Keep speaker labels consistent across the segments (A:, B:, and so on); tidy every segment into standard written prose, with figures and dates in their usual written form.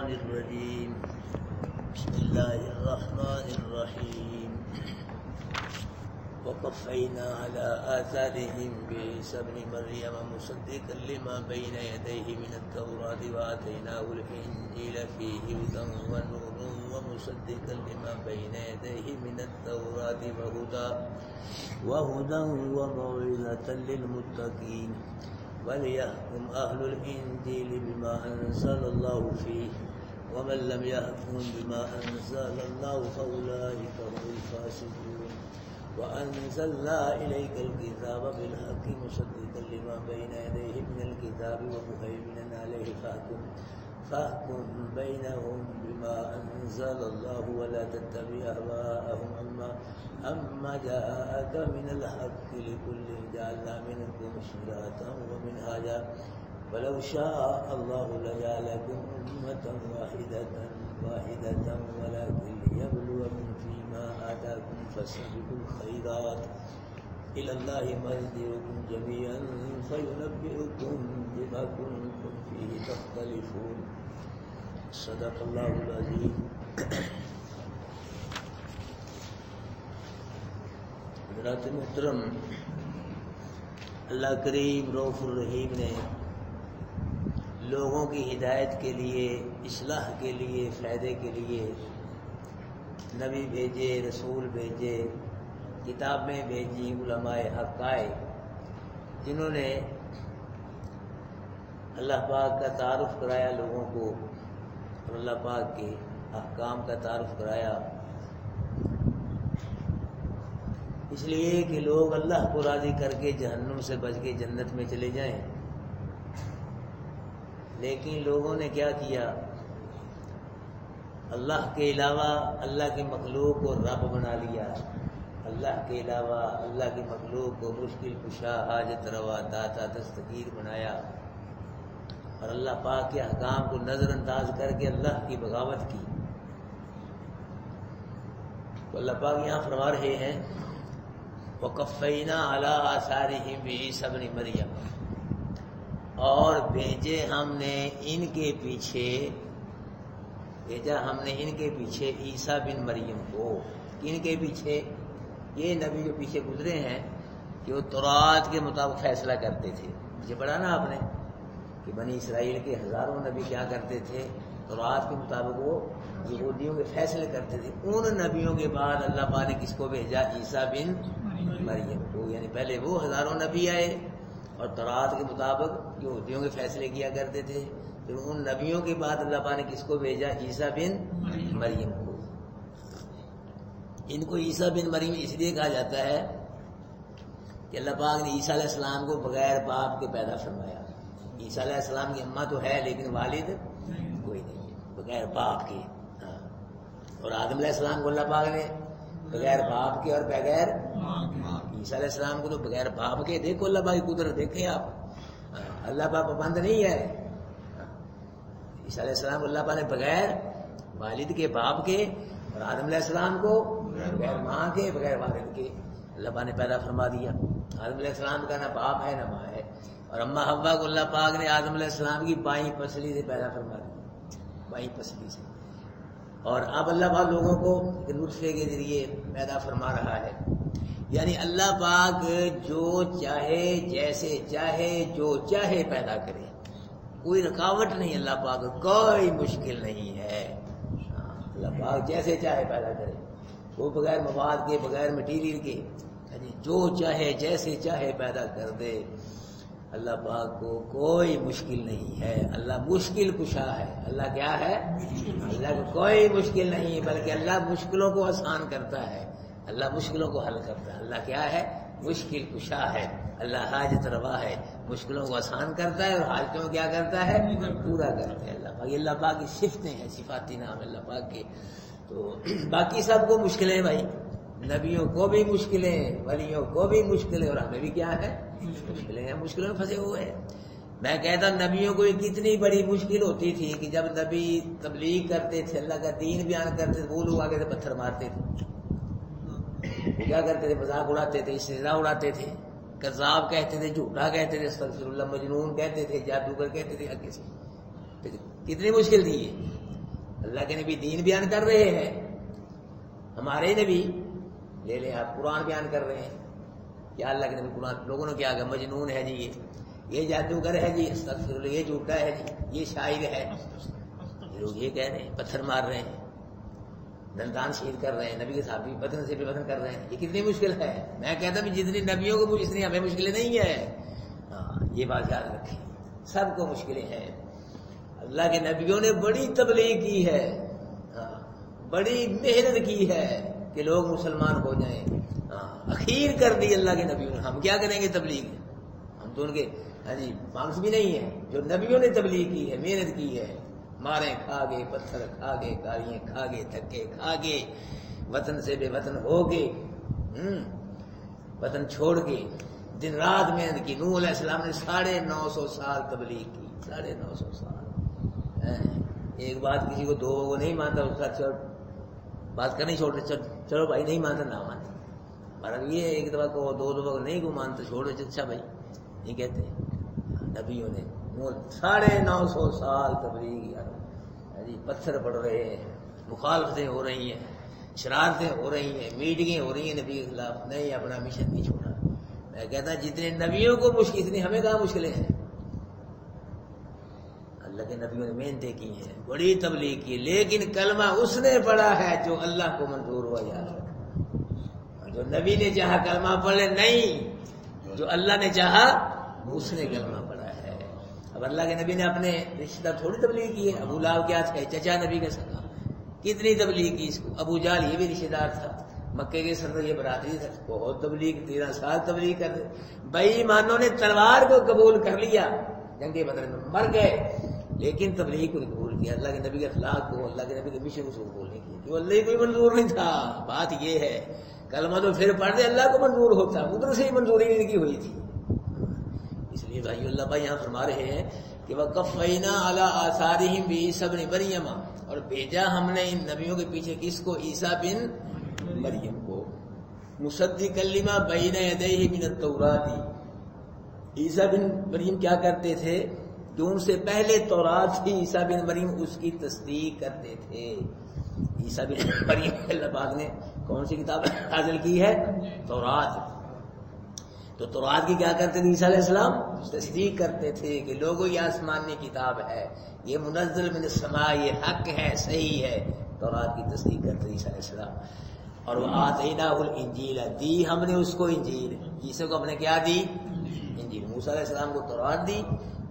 A: الرجيم بسم الله الرحمن الرحيم وقفينا على آثارهم بعيسى ابن مريم مصدقا لما بين يديه من التوراة وآتيناه الإنجيل فيه هدى ونور ومصدقا لما بين يديه من التوراة وهدى وموعظة للمتقين وليحكم أهل الإنجيل بما أنزل الله فيه ومن لم يحكم بما أنزل الله فأولئك هم الفاسقون وأنزلنا إليك الكتاب بالحق مصدقا لما بين يديه من الكتاب ومهيمنا عليه فاحكم بينهم بما أنزل الله ولا تتبع أهواءهم أما جاءك من الحق لكل جعلنا منكم شرعة ومنهاجا ولو شاء الله لجعلكم أمة واحدة ولكن ليبلوكم فيما آتاكم فاستبقوا الخيرات إلى الله مرجعكم جميعا فينبئكم بما كنتم فيه تختلفون صدق الله العظيم. حضرات محترم، اللہ کریم رؤوف الرحیم نے لوگوں کی ہدایت کے لیے، اصلاح کے لیے، فائدے کے لیے نبی بھیجے، رسول بھیجے، کتابیں بھیجی، علماء حق آئے جنہوں نے اللہ پاک کا تعارف کرایا لوگوں کو اور اللہ پاک کے احکام کا تعارف کرایا، اس لیے کہ لوگ اللہ کو راضی کر کے جہنم سے بچ کے جنت میں چلے جائیں۔ لیکن لوگوں نے کیا کیا؟ اللہ کے علاوہ اللہ کی مخلوق کو رب بنا لیا، اللہ کے علاوہ اللہ کی مخلوق کو مشکل کشا، حاجت روا، داتا، دستگیر بنایا اور اللہ پاک کے احکام کو نظر انداز کر کے اللہ کی بغاوت کی۔ تو اللہ پاک یہاں فرما رہے ہیں وَقَفَّيْنَا عَلَىٰ آثَارِهِمْ بِعِيسَى ابْنِ مَرْيَمَ، اور بھیجے ہم نے ان کے پیچھے، بھیجا ہم نے ان کے پیچھے عیسیٰ بن مریم کو۔ ان کے پیچھے یہ نبی جو پیچھے گزرے ہیں کہ وہ تورات کے مطابق فیصلہ کرتے تھے۔ مجھے پڑھا نا آپ نے کہ بنی اسرائیل کے ہزاروں نبی کیا کرتے تھے؟ تورات کے مطابق وہ یہودیوں کے فیصلے کرتے تھے۔ ان نبیوں کے بعد اللہ پاک نے کس کو بھیجا؟ عیسیٰ بن مریم کو، یعنی پہلے وہ ہزاروں نبی آئے اور تورات کے مطابق یہودیوں کے فیصلے کیا کرتے تھے، پھر ان نبیوں کے بعد اللہ پاک نے کس کو بھیجا؟ عیسیٰ بن مریم کو۔ ان کو عیسیٰ بن مریم اس لیے کہا جاتا ہے کہ اللہ پاک نے عیسیٰ علیہ السلام کو بغیر باپ کے پیدا فرمایا۔ عیسیٰ علیہ السلام کی اماں تو ہے لیکن والد کوئی نہیں ہے، بغیر باپ کے۔ اور آدم علیہ السلام کو اللہ پاک نے بغیر باپ کے اور بغیر عیسیٰ علیہ السلام کو تو بغیر باپ کے۔ دیکھو اللہ پاک کی قدرت، دیکھیں آپ، اللہ پاک پابند نہیں ہے۔ عیسیٰ علیہ السلام کو اللہ پاک نے بغیر والد کے، باپ کے، اور آدم علیہ السلام کو بغیر ماں کے، بغیر والد کے اللہ پاک نے پیدا فرما دیا۔ آدم علیہ السلام کا نہ باپ ہے نہ ماں ہے، اور اماں حوا کو اللہ پاک نے آدم علیہ السلام کی بائیں پسلی سے پیدا فرما دیا، بائیں پسلی سے۔ اور اب اللہ پاک لوگوں کو نطفے کے ذریعے پیدا فرما رہا ہے، یعنی اللہ پاک جو چاہے، جیسے چاہے، جو چاہے پیدا کرے، کوئی رکاوٹ نہیں اللہ پاک، کوئی مشکل نہیں ہے۔ اللہ پاک جیسے چاہے پیدا کرے، وہ بغیر مواد کے، بغیر مٹیریل کے، جو چاہے جیسے چاہے پیدا کر دے۔ اللہ پاک کو کوئی مشکل نہیں ہے، اللہ مشکل کشا ہے۔ اللہ کیا ہے؟ اللہ کو کوئی مشکل نہیں، بلکہ اللہ مشکلوں کو آسان کرتا ہے، اللہ مشکلوں کو حل کرتا ہے۔ اللہ کیا ہے؟ مشکل کشا ہے، اللہ حاجت روا ہے، مشکلوں کو آسان کرتا ہے اور حاجتوں کو کیا کرتا ہے؟ پورا کرتا ہے اللہ پاک۔ یہ اللہ پاک کی صفتیں ہیں، صفاتی نام ہے اللہ پاک کے۔ تو باقی سب کو مشکلیں بھائی، نبیوں کو بھی مشکلیں، ولیوں کو بھی مشکلیں، اور ہمیں بھی کیا ہے؟ مشکلیں ہیں، مشکلوں میں پھنسے ہوئے ہیں۔ میں کہتا نبیوں کو یہ کتنی بڑی مشکل ہوتی تھی کہ جب نبی تبلیغ کرتے تھے، اللہ کا دین بیان کرتے تھے، وہ لوگ آگے سے پتھر مارتے تھے، وہ کیا کرتے تھے؟ مذاق اڑاتے تھے، استہزاء اڑاتے تھے، کذاب کہتے تھے، جھوٹا کہتے تھے، استغفر اللہ، مجنون کہتے تھے، جادوگر کہتے تھے آگے سے۔ کتنی مشکل تھی یہ، اللہ کے نبی دین بیان کر رہے ہیں، ہمارے نبی لے لیں آپ قرآن بیان کر رہے ہیں. کیا اللہ کے نبی قرآن لوگوں نے کیا کہا مجنون ہے جی، یہ جادوگر ہے جی، استغفر اللہ، یہ جھوٹا ہے جی، یہ شاعر ہے. لوگ یہ کہہ رہے ہیں، پتھر مار رہے ہیں، دندان شہید کر رہے ہیں، نبی کے صحابی بدن سے بے بدن کر رہے ہیں. یہ کتنی مشکل ہے. میں کہتا ہوں جتنی نبیوں کو اتنی ہمیں مشکلیں نہیں ہے. ہاں یہ بات یاد رکھیں، سب کو مشکلیں ہیں. اللہ کے نبیوں نے بڑی تبلیغ کی ہے، بڑی محنت کی ہے کہ لوگ مسلمان ہو جائیں. اخیر کر دی اللہ کے نبیوں نے. ہم کیا کریں گے تبلیغ؟ ہم تو ان کے مانس بھی نہیں ہے. جو نبیوں نے تبلیغ کی ہے، محنت کی ہے، مارے کھا گئے، پتھر کھا گئے، گالیاں کھا گئے، دھکے کھا گئے، وطن سے بے وطن ہو گئے، وطن چھوڑ کے دن رات محنت کی. نوح علیہ السلام نے 950 سال تبلیغ کی، 950 سال. ایک بات کسی کو دو وہ نہیں مانتا، اس کا بات کرنی چھوڑ دے، چلو بھائی نہیں مانتا نہ مانتا. مطلب یہ ایک دفعہ کو دو دفعہ کو نہیں کو مانتا چھوڑو، اچھا بھائی نہیں کہتے. نبیوں نے 950 سال تبلیغ، پتھر پڑ رہے ہیں، مخالفتیں ہو رہی ہیں، شرارتیں ہو رہی ہیں، میٹنگیں ہو رہی ہیں نبی کے خلاف، نہیں اپنا مشن نہیں چھوڑا. میں کہتا جتنے نبیوں کو مشکل اتنی ہمیں کہاں مشکلیں ہیں. اللہ کے نبیوں نے محنتیں کی ہیں، بڑی تبلیغ کی، لیکن کلمہ اس نے پڑھا ہے جو اللہ کو منظور ہوا. یاد رکھا، جو نبی نے چاہا کلمہ پڑھے نہیں، جو اللہ نے چاہا اس نے کلمہ پڑھا ہے. اب اللہ کے نبی نے اپنے رشتہ دار تھوڑی تبلیغ کی ہے. ابو لہب کیا تھا؟ چچا نبی کا سگا، کتنی تبلیغ کی اس کو. ابو جہل یہ بھی رشتہ دار تھا، مکے کے سردار یہ برادری تھا، بہت تبلیغ، 13 سال تبلیغ کر رہے. بے ایمانوں نے تلوار کو قبول کر لیا، جنگ بدر میں مر گئے، لیکن تبلیغ کو قبول کیا. اللہ کے نبی کے اخلاق کو، اللہ کے نبی کے مشن کو قبول نہیں کیا، جو اللہ کو منظور نہیں تھا. بات یہ ہے کلمہ تو پھر پڑھ دے اللہ کو منظور ہوتا، ادھر سے ہی منظوری نہیں کی ہوئی تھی. اس لیے بھائی اللہ بھائی یہاں فرما رہے ہیں کہ وَقَفَّيْنَا عَلَىٰ آثَارِهِمْ بِعِيسَىٰ ابْنِ مَرْيَمَ، اور بھیجا ہم نے ان نبیوں کے پیچھے کس کو؟ عیسیٰ بن مریم کو. مُصَدِّقًا لِمَا بَيْنَ يَدَيْهِ مِنَ التَّوْرَاةِ، عیسیٰ بن مریم کیا کرتے تھے؟ جو ان سے پہلے تورات تھی، عیسیٰ بن مریم اس کی تصدیق کرتے تھے. عیسیٰ بن مریم اللہ پاک نے کون سی کتاب نازل کی ہے؟ تورات. تو تورات کی کیا کرتے تھے عیسیٰ علیہ السلام؟ تصدیق کرتے تھے کہ لوگوں یہ آسمانی کتاب ہے، یہ منزل من السماء، یہ حق ہے، صحیح ہے. تورات کی تصدیق کرتے تھے عیسیٰ علیہ السلام. اور وہ آتیناہ الانجیل، دی ہم نے اس کو انجیل. عیسیٰ کو ہم نے کیا دی؟ انجیل. موسیٰ علیہ السلام کو تورات دی،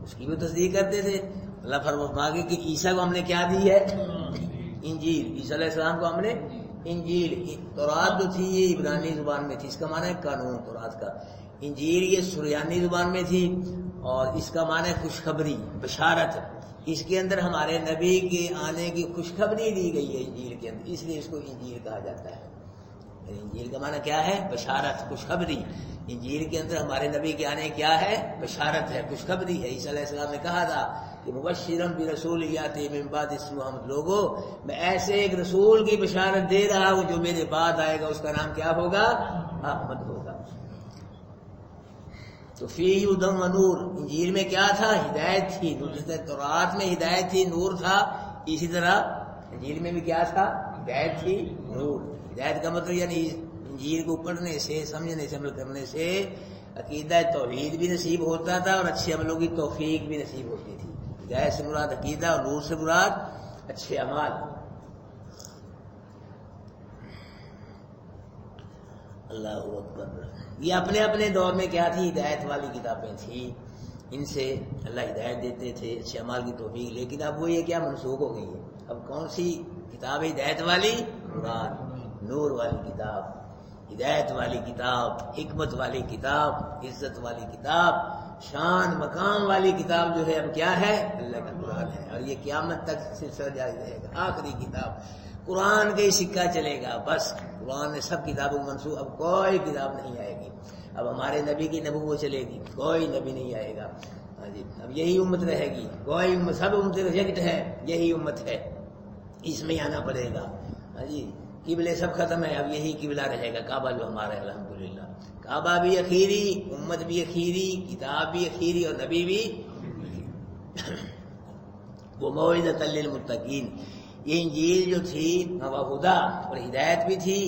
A: اس کی بھی تصدیق کرتے تھے. اللہ فرماتے کہ عیسیٰ کو ہم نے کیا دی ہے؟ انجیل. عیسیٰ علیہ السلام کو ہم نے انجیل. تورات جو تھی یہ عبرانی زبان میں تھی، اس کا معنی ہے قانون تورات کا. انجیل یہ سریانی زبان میں تھی، اور اس کا معنی ہے خوشخبری، بشارت. اس کے اندر ہمارے نبی کے آنے کی خوشخبری دی گئی ہے انجیل کے اندر، اس لیے اس کو انجیل کہا جاتا ہے. انجیل کا معنی کیا ہے؟ بشارت، خوشخبری. انجیل کے اندر ہمارے نبی کے آنے کیا ہے؟ بشارت ہے، خوشخبری ہے. عیسیٰ علیہ السلام نے کہا تھا کہ مبشرا برسول یاتی من بعد اسمہ احمد، لوگوں میں ایسے ایک رسول کی بشارت دے رہا ہوں جو میرے بعد آئے گا، اس کا نام کیا ہوگا؟ احمد ہوگا. تو فیہ ھدی و نور، انجیل میں کیا تھا؟ ہدایت تھی. جس طرح تورات میں ہدایت تھی، نور تھا، اسی طرح انجیل میں بھی کیا تھا؟ ہدایت تھی، نور. ہدایت کا مطلب یعنی انجیل کو پڑھنے سے، سمجھنے سے، عمل کرنے سے عقیدہ توحید بھی نصیب ہوتا تھا، اور اچھے عملوں کی توفیق بھی نصیب ہوتی تھی. ہدایت سے مراد عقیدہ، اور نور سے مراد اچھے اعمال. اللہ اکبر. یہ اپنے اپنے دور میں کیا تھی؟ ہدایت والی کتابیں تھیں، ان سے اللہ ہدایت دیتے تھے، اچھے اعمال کی توفیق. لیکن اب وہ یہ کیا منسوخ ہو گئی ہے. اب کون سی کتاب ہے ہدایت والی؟ قرآن. نور والی کتاب، ہدایت والی کتاب، حکمت والی کتاب، عزت والی کتاب، شان مقام والی کتاب جو ہے اب کیا ہے؟ اللہ کا قرآن ہے. اور یہ قیامت تک سلسلہ جاری رہے گا. آخری کتاب قرآن کا ہی سکہ چلے گا. بس قرآن نے سب کتابوں کو منسوخ، اب کوئی کتاب نہیں آئے گی. اب ہمارے نبی کی نبوت چلے گی، کوئی نبی نہیں آئے گا. ہاں جی، اب یہی امت رہے گی. کوئی امت، سب امت ریجیکٹ ہے، یہی امت ہے، اس میں آنا پڑے گا. ہاں جی، قبلے سب ختم ہے، اب یہی قبلہ رہے گا، کعبہ جو ہمارا ہے. الحمدللہ کعبہ بھی اخیری، امت بھی اخیری، کتاب بھی اخیری، اور نبی بھی. وہ موعظۃ للمتقین، یہ انجیل جو تھی وہ ہدا اور ہدایت بھی تھی،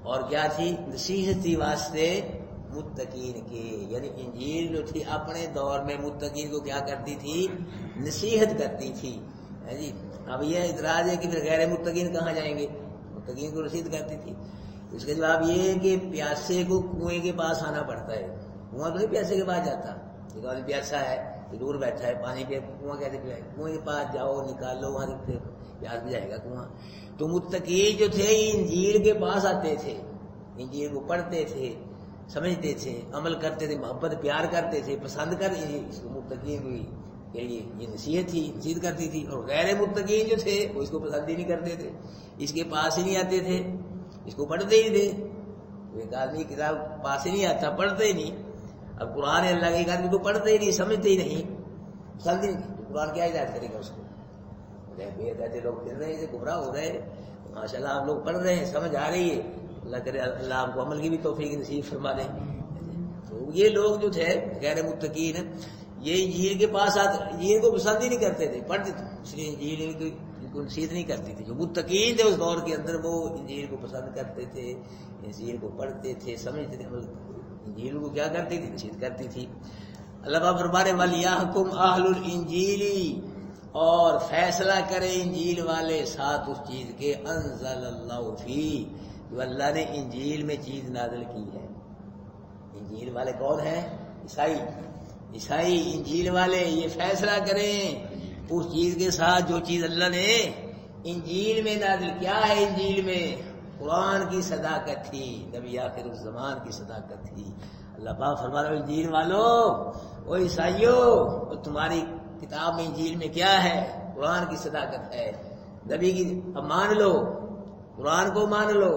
A: اور کیا تھی؟ نصیحت تھی واسطے متقین کے. یعنی انجیل جو تھی اپنے دور میں متقین کو کیا کرتی تھی؟ نصیحت کرتی تھی. جی اب یہ اعتراض ہے کہ پھر غیر متقین کہاں جائیں گے؟ متقین کو نصیحت کرتی تھی. اس کا جواب یہ ہے کہ پیاسے کو کنویں کے پاس آنا پڑتا ہے. کنواں تو نہیں پیاسے کے پاس جاتا. ایک آدمی پیاسا ہے، دور بیٹھا ہے، پانی پہ، کنواں کیسے پلائے؟ کنویں کے پاس جاؤ، نکالو، وہاں سے پھر پیاس بھی جائے گا کنواں. تو متقین جو تھے انجیل کے پاس آتے تھے، انجیل کو پڑھتے تھے، سمجھتے تھے، عمل کرتے تھے، محبت پیار کرتے تھے، پسند کرتے تھے. اس کو متقین کو یہ نصیحت تھی، نصیحت کرتی تھی. اور غیر متقین جو تھے وہ اس کو پسند ہی نہیں کرتے تھے، اس کے پاس ہی نہیں آتے تھے، اس کو پڑھتے ہی تھے. ایک آدمی کتاب پاس ہی نہیں آتا، پڑھتے ہی نہیں. اب قرآن اللہ کے ایک آدمی کو پڑھتے ہی نہیں، سمجھتے ہی نہیں، پسند ہی نہیں، تو قرآن کیا ہدایت کرے گا اس کو؟ بے ہدایت لوگ پھر رہے ہیں، گمراہ ہو رہے ہیں. ماشاء اللہ آپ لوگ پڑھ رہے ہیں، سمجھ آ رہی ہے. اللہ کرے اللہ آپ کو عمل کی بھی توفیق نصیب فرما دے. تو یہ لوگ جو تھے غیر متقین، یہ انجیل کے پاس آتے، انجیل کو پسند ہی نہیں کرتے تھے، پڑھتے تھے، اس لیے انجیل کو نصیحت نہیں کرتی تھی. جو متقین تھے اس دور کے اندر وہ انجیل کو پسند کرتے تھے، انجیل کو پڑھتے تھے، سمجھتے تھے، انجیل کو کیا کرتی تھی؟ نصیحت کرتی تھی. اللہ پاک فرمانے وَلْيَحْكُمْ أَهْلُ الْإِنْجِيلِ، اور فیصلہ کرے انجیل والے ساتھ اس چیز کے انزل اللہ فی، جو اللہ نے انجیل میں چیز نازل کی ہے. انجیل والے کون ہیں؟ عیسائی. عیسائی انجیل والے یہ فیصلہ کریں اس چیز کے ساتھ جو چیز اللہ نے انجیل میں نازل کیا ہے. انجیل میں قرآن کی صداقت تھی، نبی آخر الزمان کی صداقت تھی. اللہ پاک فرما رہا ہے انجیل والو، وہ عیسائیو، تمہاری کتاب میں انجیل میں کیا ہے؟ قرآن کی صداقت ہے، نبی کی. اب مان لو، قرآن کو مان لو،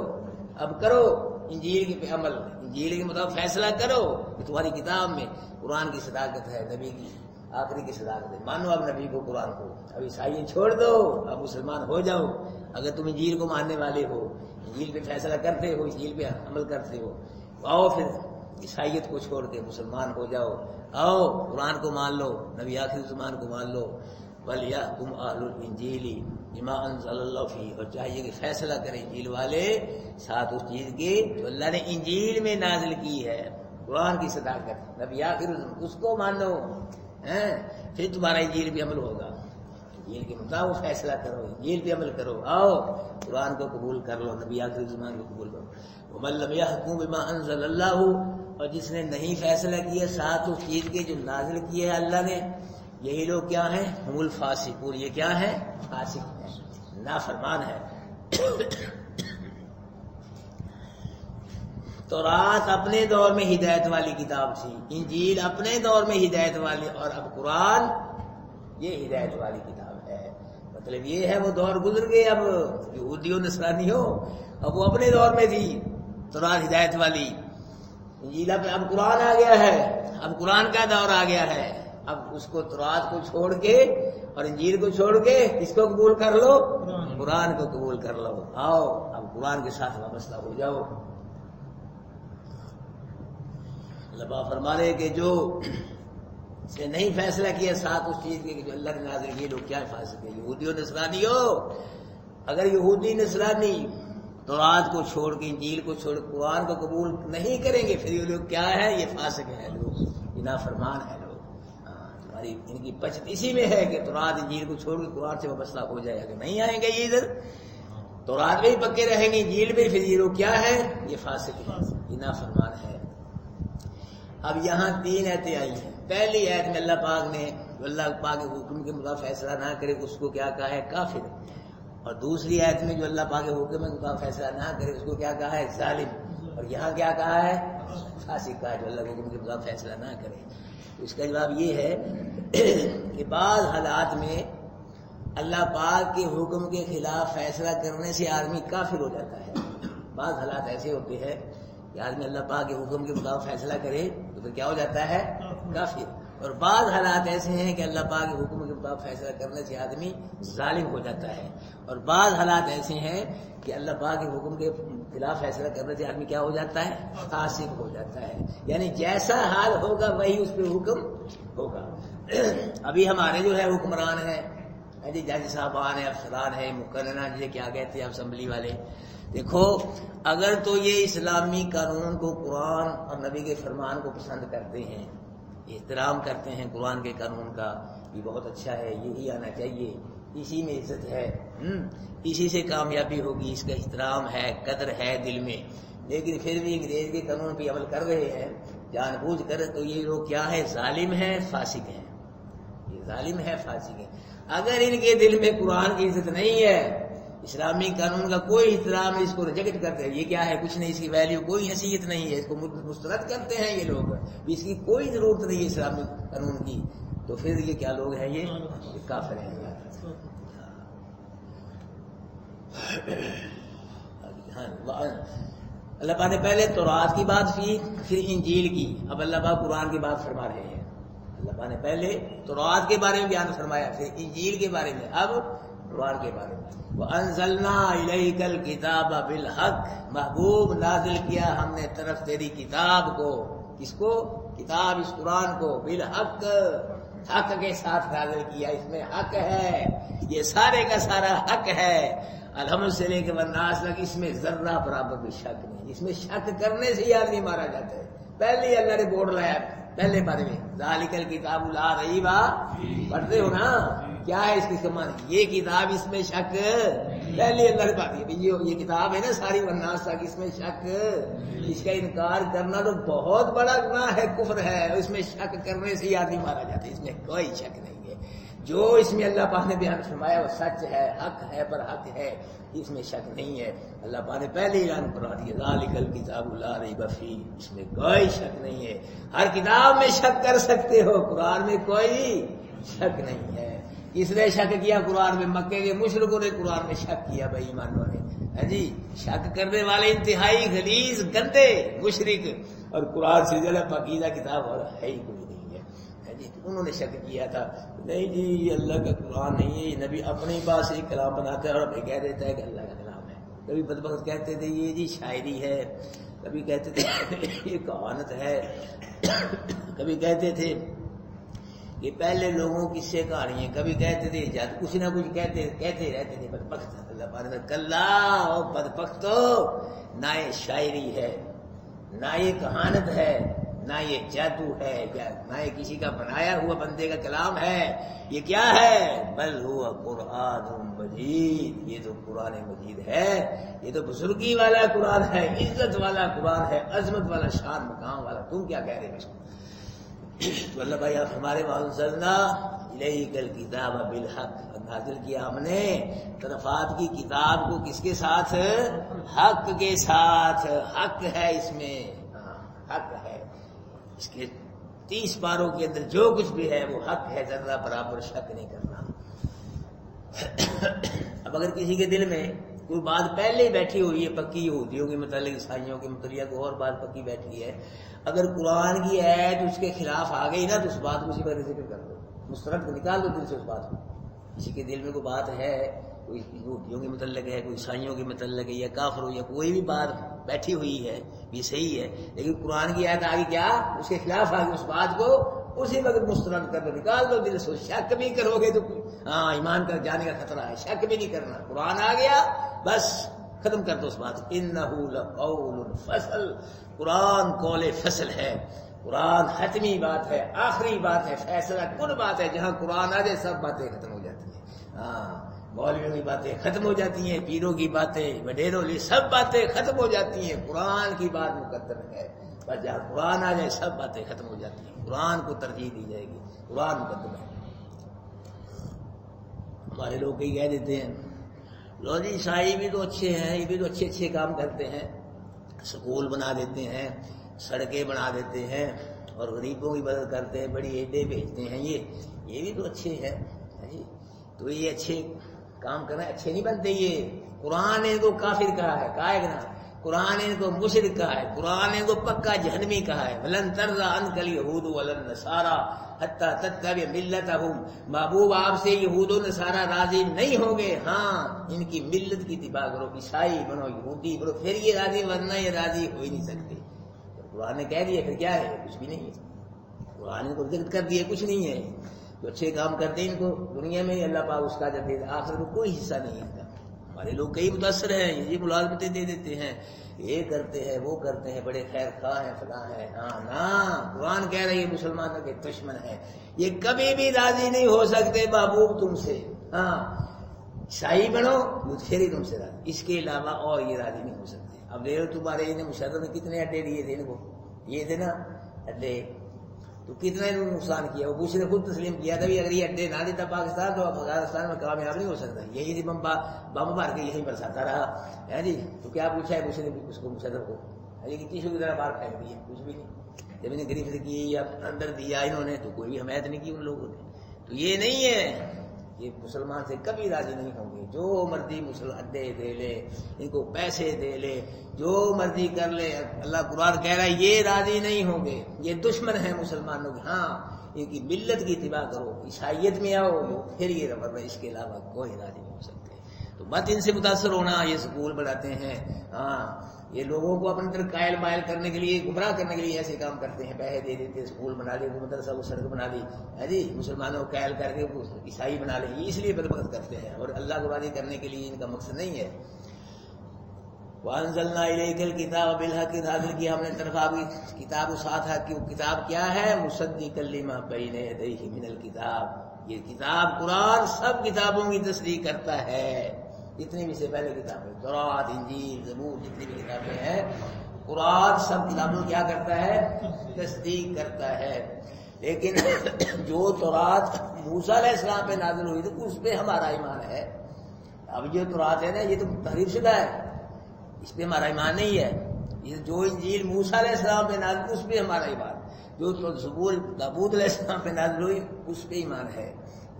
A: اب کرو انجیل کے عمل، انجیل کے مطابق فیصلہ کرو کہ تمہاری کتاب میں قرآن کی صداقت ہے، نبی کی آخری کی صداقت ہے. مانو اب نبی کو، قرآن کو. اب عیسائی چھوڑ دو، اب مسلمان ہو جاؤ. اگر تم انجیل کو ماننے والے ہو، انجیل پہ فیصلہ کرتے ہو، انجیل پہ عمل کرتے ہو، آؤ پھر عیسائیت کو چھوڑ کے مسلمان ہو جاؤ. آؤ قرآن کو مان لو، نبی آخر زمان کو مان لو. وَلْيَحْكُمْ أَهْلُ الْإِنْجِيلِ بِمَا أَنزَلَ اللَّهُ فِيهِ، اور چاہیے کہ فیصلہ کریں انجیل والے ساتھ اس چیز کے جو اللہ نے انجیل میں نازل کی ہے. قرآن کی صداقت، نبی آخر اس کو مانو، پھر تمہارا انجیل پہ عمل ہوگا. انجیل کے مطابق فیصلہ کرو، انجیل پہ عمل کرو. آؤ قرآن کو قبول کر لو، نبی آخر زمان کو قبول کرو. وَمَن لَّمْ يَحْكُم بِمَا أَنزَلَ اللَّهُ، اور جس نے نہیں فیصلہ کیا ساتھ اس چیز کے جو نازل کیے ہے اللہ نے، یہی لوگ کیا ہیں؟ ہم الفاسقون، یہ کیا ہے؟ فاسق ہے، نافرمان ہے. تورات اپنے دور میں ہدایت والی کتاب تھی، انجیل اپنے دور میں ہدایت والی، اور اب قرآن یہ ہدایت والی کتاب ہے. مطلب یہ ہے وہ دور گزر گئے، اب یہودی و نصرانی ہو، اب وہ اپنے دور میں تھی تورات ہدایت والی، انجیل اب قرآن آ گیا ہے، اب قرآن کا دور آ گیا ہے. اب اس کو تورات کو چھوڑ کے اور انجیل کو چھوڑ کے کس کو قبول کر لو؟ قرآن کو قبول کر لو. آؤ اب قرآن کے ساتھ وابستہ ہو جاؤ. اللہ فرما رہے کہ جو اس نے نہیں فیصلہ کیا ساتھ اس چیز کے جو اللہ نے نازل کی، لوگ کیا فاسق ہے؟ یہودی و نصرانی ہو. اگر یہودی نصرانی تورات کو چھوڑ کے، انجیل کو چھوڑ کے قرآن کو قبول نہیں کریں گے، پھر یہ لوگ کیا ہے؟ یہ فاسق ہیں لوگ، یہ نافرمان ہیں لوگ. تمہاری ان کی بچت اسی میں ہے کہ تورات انجیل کو چھوڑ کے قرآن سے وابستہ ہو جائے. اگر نہیں آئیں گے یہ ادھر تورات میں ہی پکے رہیں گے، انجیل میں، پھر یہ لوگ کیا ہے؟ یہ فاسق ہیں، یہ نافرمان ہے. اب یہاں 3 آیتیں آئی ہیں. پہلی آیت میں اللہ پاک نے جو اللہ پاک کے حکم کے مطابق فیصلہ نہ کرے اس کو کیا کہا ہے؟ کافر. اور دوسری آیت میں جو اللہ پاک کے حکم کے مطابق فیصلہ نہ کرے اس کو کیا کہا ہے؟ ظالم. اور یہاں کیا کہا ہے؟ فاسق کہا ہے، جو اللہ کے حکم کے مطابق فیصلہ نہ کرے. اس کا جواب یہ ہے کہ بعض حالات میں اللہ پاک کے حکم کے خلاف فیصلہ کرنے سے آدمی کافر ہو جاتا ہے. بعض حالات ایسے ہوتے ہیں کہ آدمی اللہ پاک کے حکم کے مطابق فیصلہ کرے تو پھر کیا ہو جاتا ہے؟ کافر. اور بعض حالات ایسے ہیں کہ اللہ پاک کے حکم کے مطابق فیصلہ کرنے سے آدمی ظالم ہو جاتا ہے. اور بعض حالات ایسے ہیں کہ اللہ پاک کے حکم کے خلاف فیصلہ کرنے سے آدمی کیا ہو جاتا ہے؟ فاسق ہو جاتا ہے. یعنی جیسا حال ہوگا وہی اس پہ حکم ہوگا. ابھی ہمارے جو ہے حکمران ہیں، جی جج صاحبان ہیں، افسران ہیں، مقررہ جسے کیا کہتے ہیں اسمبلی والے. دیکھو اگر تو یہ اسلامی قانون کو، قرآن اور نبی کے فرمان کو پسند کرتے ہیں، احترام کرتے ہیں قرآن کے قانون کا، یہ بہت اچھا ہے، یہی آنا چاہیے، اسی میں عزت ہے، اسی سے کامیابی ہوگی، اس کا احترام ہے، قدر ہے دل میں. لیکن پھر بھی انگریز کے قانون پہ عمل کر رہے ہیں جان بوجھ کر، تو یہ لوگ کیا ہے؟ ظالم ہیں، فاسق ہیں. یہ ظالم ہے، فاسق ہیں. اگر ان کے دل میں قرآن کی عزت نہیں ہے، اسلامی قانون کا کوئی احترام، اس کو ریجیکٹ کرتے ہیں، یہ کیا ہے؟ کچھ نہیں، اس کی ویلیو کوئی حیثیت نہیں ہے، اس کو مسترد کرتے ہیں یہ لوگ، اس کی کوئی ضرورت نہیں ہے اسلامی قانون کی، تو پھر یہ کیا لوگ ہیں؟ یہ کافر ہیں. اللہ پاک نے پہلے تورات کی بات کی، پھر انجیل کی، اب اللہ پاک قرآن کی بات فرما رہے ہیں. اللہ پاک نے پہلے تورات کے بارے میں بیان فرمایا، پھر انجیل کے بارے میں، اب قرآن کے بارے میں. وَأَنزَلْنَا إِلَيْكَ الْكِتَابَ بِالْحَقِّ، محبوب نازل کیا ہم نے طرف تیری کتاب کو. کس کو؟ کتاب، اس قرآن کو. بالحق، حق کے ساتھ نازل کیا، اس میں حق ہے، یہ سارے کا سارا حق ہے. الحمد سے لے کے والناس تک اس میں ذرہ برابر بھی شک نہیں. اس میں شک کرنے سے ہی آدمی مارا جاتا ہے. پہلے ہی اللہ نے بورڈ لایا پہلے بارے میں، ذالک الکتاب لا ریب، پڑھتے ہو نا؟ کیا ہے اس کی کمان؟ یہ کتاب، اس میں شک، پہلے اللہ نے بات کی یہ کتاب ہے نا ساری والناس تک، اس میں شک، اس کا انکار کرنا تو بہت بڑا گناہ ہے، کفر ہے. اس میں شک کرنے سے ہی آدمی مارا جاتا ہے، اس میں کوئی شک نہیں ہے. جو اس میں اللہ پاک نے بیان فرمایا وہ سچ ہے، حق ہے، پر حق ہے، اس میں شک نہیں ہے. اللہ پاک نے پہلے اعلان کرا دیا، ذالک الکتاب لا ریب فیہ، اس میں کوئی شک نہیں ہے. ہر کتاب میں شک کر سکتے ہو، قرآن میں کوئی شک نہیں ہے. کس نے شک کیا قرآن میں؟ مکے کے مشرکوں نے قرآن میں شک کیا، بھائی ایمانوں نے. جی شک کرنے والے انتہائی غلیظ، گندے مشرک، اور قرآن سے زیادہ پاکیزہ کتاب اور ہے ہی کوئی نہیں ہے. جی انہوں نے شک کیا تھا، نہیں جی یہ اللہ کا قرآن نہیں ہے، یہ نبی اپنے پاس ایک کلام بناتا ہے اور ہمیں کہہ دیتا ہے کہ اللہ کا کلام ہے. کبھی بدبخت کہتے تھے یہ جی شاعری ہے، کبھی کہتے تھے یہ کہانت ہے، کبھی کہتے تھے یہ پہلے لوگوں کی سے کہانیاں، کبھی کہتے تھے جاد، کچھ نہ کچھ کہتے رہتے تھے. بدبخت اللہ پاک نے کلا، اور بدبختو، نہ یہ شاعری ہے، نہ یہ کہانت ہے، نہ یہ جادو ہے، نہ یہ کسی کا بنایا ہوا بندے کا کلام ہے. یہ کیا ہے؟ بل ہوا قرآن مجید، یہ تو قرآن مجید ہے، یہ تو بزرگی والا قرآن ہے، عزت والا قرآن ہے، عظمت والا، شان مقام والا. تم کیا کہہ رہے ہو؟ تو اللہ بھائی ہمارے وانزلنا الیک الکتاب بالحق، نازل کیا ہم نے طرفات کی کتاب کو کس کے ساتھ؟ حق کے ساتھ. حق ہے اس میں، حق ہے. اس کے 30 پاروں کے اندر جو کچھ بھی ہے وہ حق ہے، ذرہ برابر شک نہیں کرنا. اب اگر کسی کے دل میں کوئی بات پہلے ہی بیٹھی ہوئی ہے، پکی یہودیوں کے متعلق، عیسائیوں کے متعلق کوئی اور بات پکی بیٹھی ہے، اگر قرآن کی آیت اس کے خلاف آ گئی نا تو اس بات کو اسی پر ذکر کر دو، مسترد کو نکال دو دل سے اس بات کو. کسی کے دل میں کوئی بات ہے، کوئی یہودیوں کے متعلق ہے، کوئی عیسائیوں کے متعلق ہے، یا کافر ہو، یا کوئی بھی بات بیٹھی ہوئی ہے یہ صحیح ہے، لیکن قرآن کی آیت آگے کیا اس کے خلاف آگے، اس بات کو اسی وقت مسترد کر دو، نکال دو دل سے. شک بھی کرو گے تو ایمان کر جانے کا خطرہ ہے، شک بھی نہیں کرنا. قرآن آ گیا بس ختم کر دو اس بات. انہ لقول فصل، قرآن قول فصل ہے، قرآن حتمی بات ہے، آخری بات ہے، فیصلہ کن بات ہے. جہاں قرآن آ جائے سب باتیں ختم ہو جاتی ہیں. مولویوں کی باتیں ختم ہو جاتی ہیں، پیروں کی باتیں، وڈیروں کی سب باتیں ختم ہو جاتی ہیں. قرآن کی بات مقدر ہے، بس جہاں قرآن آ جائے سب باتیں ختم ہو جاتی ہیں. قرآن کو ترجیح دی جائے گی، قرآن مقدم ہے. ہمارے لوگ کئی کہہ دیتے ہیں لو جی عیسائی بھی تو اچھے ہیں، یہ بھی تو اچھے اچھے کام کرتے ہیں، سکول بنا دیتے ہیں، سڑکیں بنا دیتے ہیں، اور غریبوں کی مدد کرتے ہیں، بڑی عیدیں بھیجتے ہیں، یہ بھی تو اچھے ہیں. تو یہ اچھے کام کرنا اچھے نہیں بنتے. یہ قرآن نے تو کافر کہا ہے، کہا ہے کہ نا، قرآن نے تو مشرک کہا ہے، قرآن نے تو پکا جہنمی کہا ہے. ولن ترضى عنك اليهود ولا النصارى حتى تتبع ملتهم. محبوب آپ سے یہود و نصارہ راضی نہیں ہوں گے، ہاں ان کی ملت کی اتباع کرو، عیسائی بنو، یہودی بنو، پھر یہ راضی، ورنہ یہ راضی ہو ہی نہیں سکتے. قرآن نے کہہ دیا، پھر کیا ہے؟ کچھ بھی نہیں ہے. قرآن نے کو ذکر کر دیا، کچھ نہیں ہے. جو اچھے کام کرتے ہیں ان کو دنیا میں اللہ پاک اس کا جب دے، آخرت میں کوئی حصہ نہیں ہے۔ ہمارے لوگ کئی متاثر ہیں، یہ ملازمتیں دے دیتے ہیں، یہ کرتے ہیں وہ کرتے ہیں، بڑے خیر خواہ ہیں فلاں ہیں۔ ہاں نا، قرآن کہہ رہا ہے یہ مسلمانوں کے دشمن ہے، یہ کبھی بھی راضی نہیں ہو سکتے محبوب تم سے۔ ہاں عیسائی بنو پھر ہی تم سے راضی، اس کے علاوہ اور یہ راضی نہیں ہو سکتے۔ اب دیکھو تمہارے مشرف نے کتنے اڈے دیے تھے ان کو، یہ تھے نا اڈے، تو کتنا انہوں نے نقصان کیا۔ وہ بش نے خود تسلیم کیا تھا بھی اگر یہ اڈے نہ دیتا پاکستان تو افغانستان میں کامیاب نہیں ہو سکتا، یہی تھی بم بھر کے یہیں برساتا رہا ہے جی۔ تو کیا پوچھا ہے بش نے اس کو مشرف کو، لیکن ٹیشو کی طرح باہر پھینک دیے، کچھ بھی نہیں۔ جب انہیں گرفت کی یا اندر دیا انہوں نے تو کوئی بھی حمایت نہیں کی ان لوگوں نے۔ تو یہ نہیں ہے، یہ مسلمان سے کبھی راضی نہیں ہوں گے، جو مرضی اڈے دے لے، ان کو پیسے دے لے، جو مرضی کر لے، اللہ قرآن کہہ رہا ہے یہ راضی نہیں ہوں گے، یہ دشمن ہیں مسلمانوں کے۔ ہاں ان کی ملت کی اتباع کرو، عیسائیت میں آؤ پھر یہ ورنہ اس کے علاوہ کوئی راضی نہیں ہو سکتے۔ تو مت ان سے متاثر ہونا، یہ سکول بناتے ہیں، ہاں یہ لوگوں کو اپنی طرف قائل مائل کرنے کے لیے، گمراہ کرنے کے لیے ایسے کام کرتے ہیں، پیسے دے دیتے، اسکول بنا لے، وہ مدرسہ وہ سڑک بنا لی ہے جی، مسلمانوں کو قائل کر کے عیسائی بنا لے، اس لیے بدبخت کرتے ہیں، اور اللہ کو راضی کرنے کے لیے ان کا مقصد نہیں ہے۔ وَأَنزَلْنَا إِلَيْكَ الْكِتَابَ بِالْحَقِّ، نازل کیا ہم نے طرف آپ کی کتاب ساتھ ہے کہ وہ کتاب کیا ہے، مُصَدِّقًا لِمَا بَيْنَ يَدَيْهِ مِنَ الْكِتَابِ، یہ کتاب قرآن سب کتابوں کی تصدیق کرتا ہے، جتنی بھی سے پہلے کتابیں، تورات انجیل زبور جتنی بھی کتابیں ہیں، قرآن سب کتابوں کیا کرتا ہے، تصدیق کرتا ہے۔ لیکن جو تورات موسیٰ علیہ السلام پہ نازل ہوئی تو اس پہ ہمارا ایمان ہے۔ اب جو تورات ہے نا یہ تو تحریف شدہ ہے، اس پہ ہمارا ایمان نہیں ہے۔ یہ جو انجیل موسیٰ علیہ السلام پہ نازل اس پہ ہمارا ایمان، جو زبور داؤد علیہ السلام پہ نازل ہوئی اس پہ ایمان ہے۔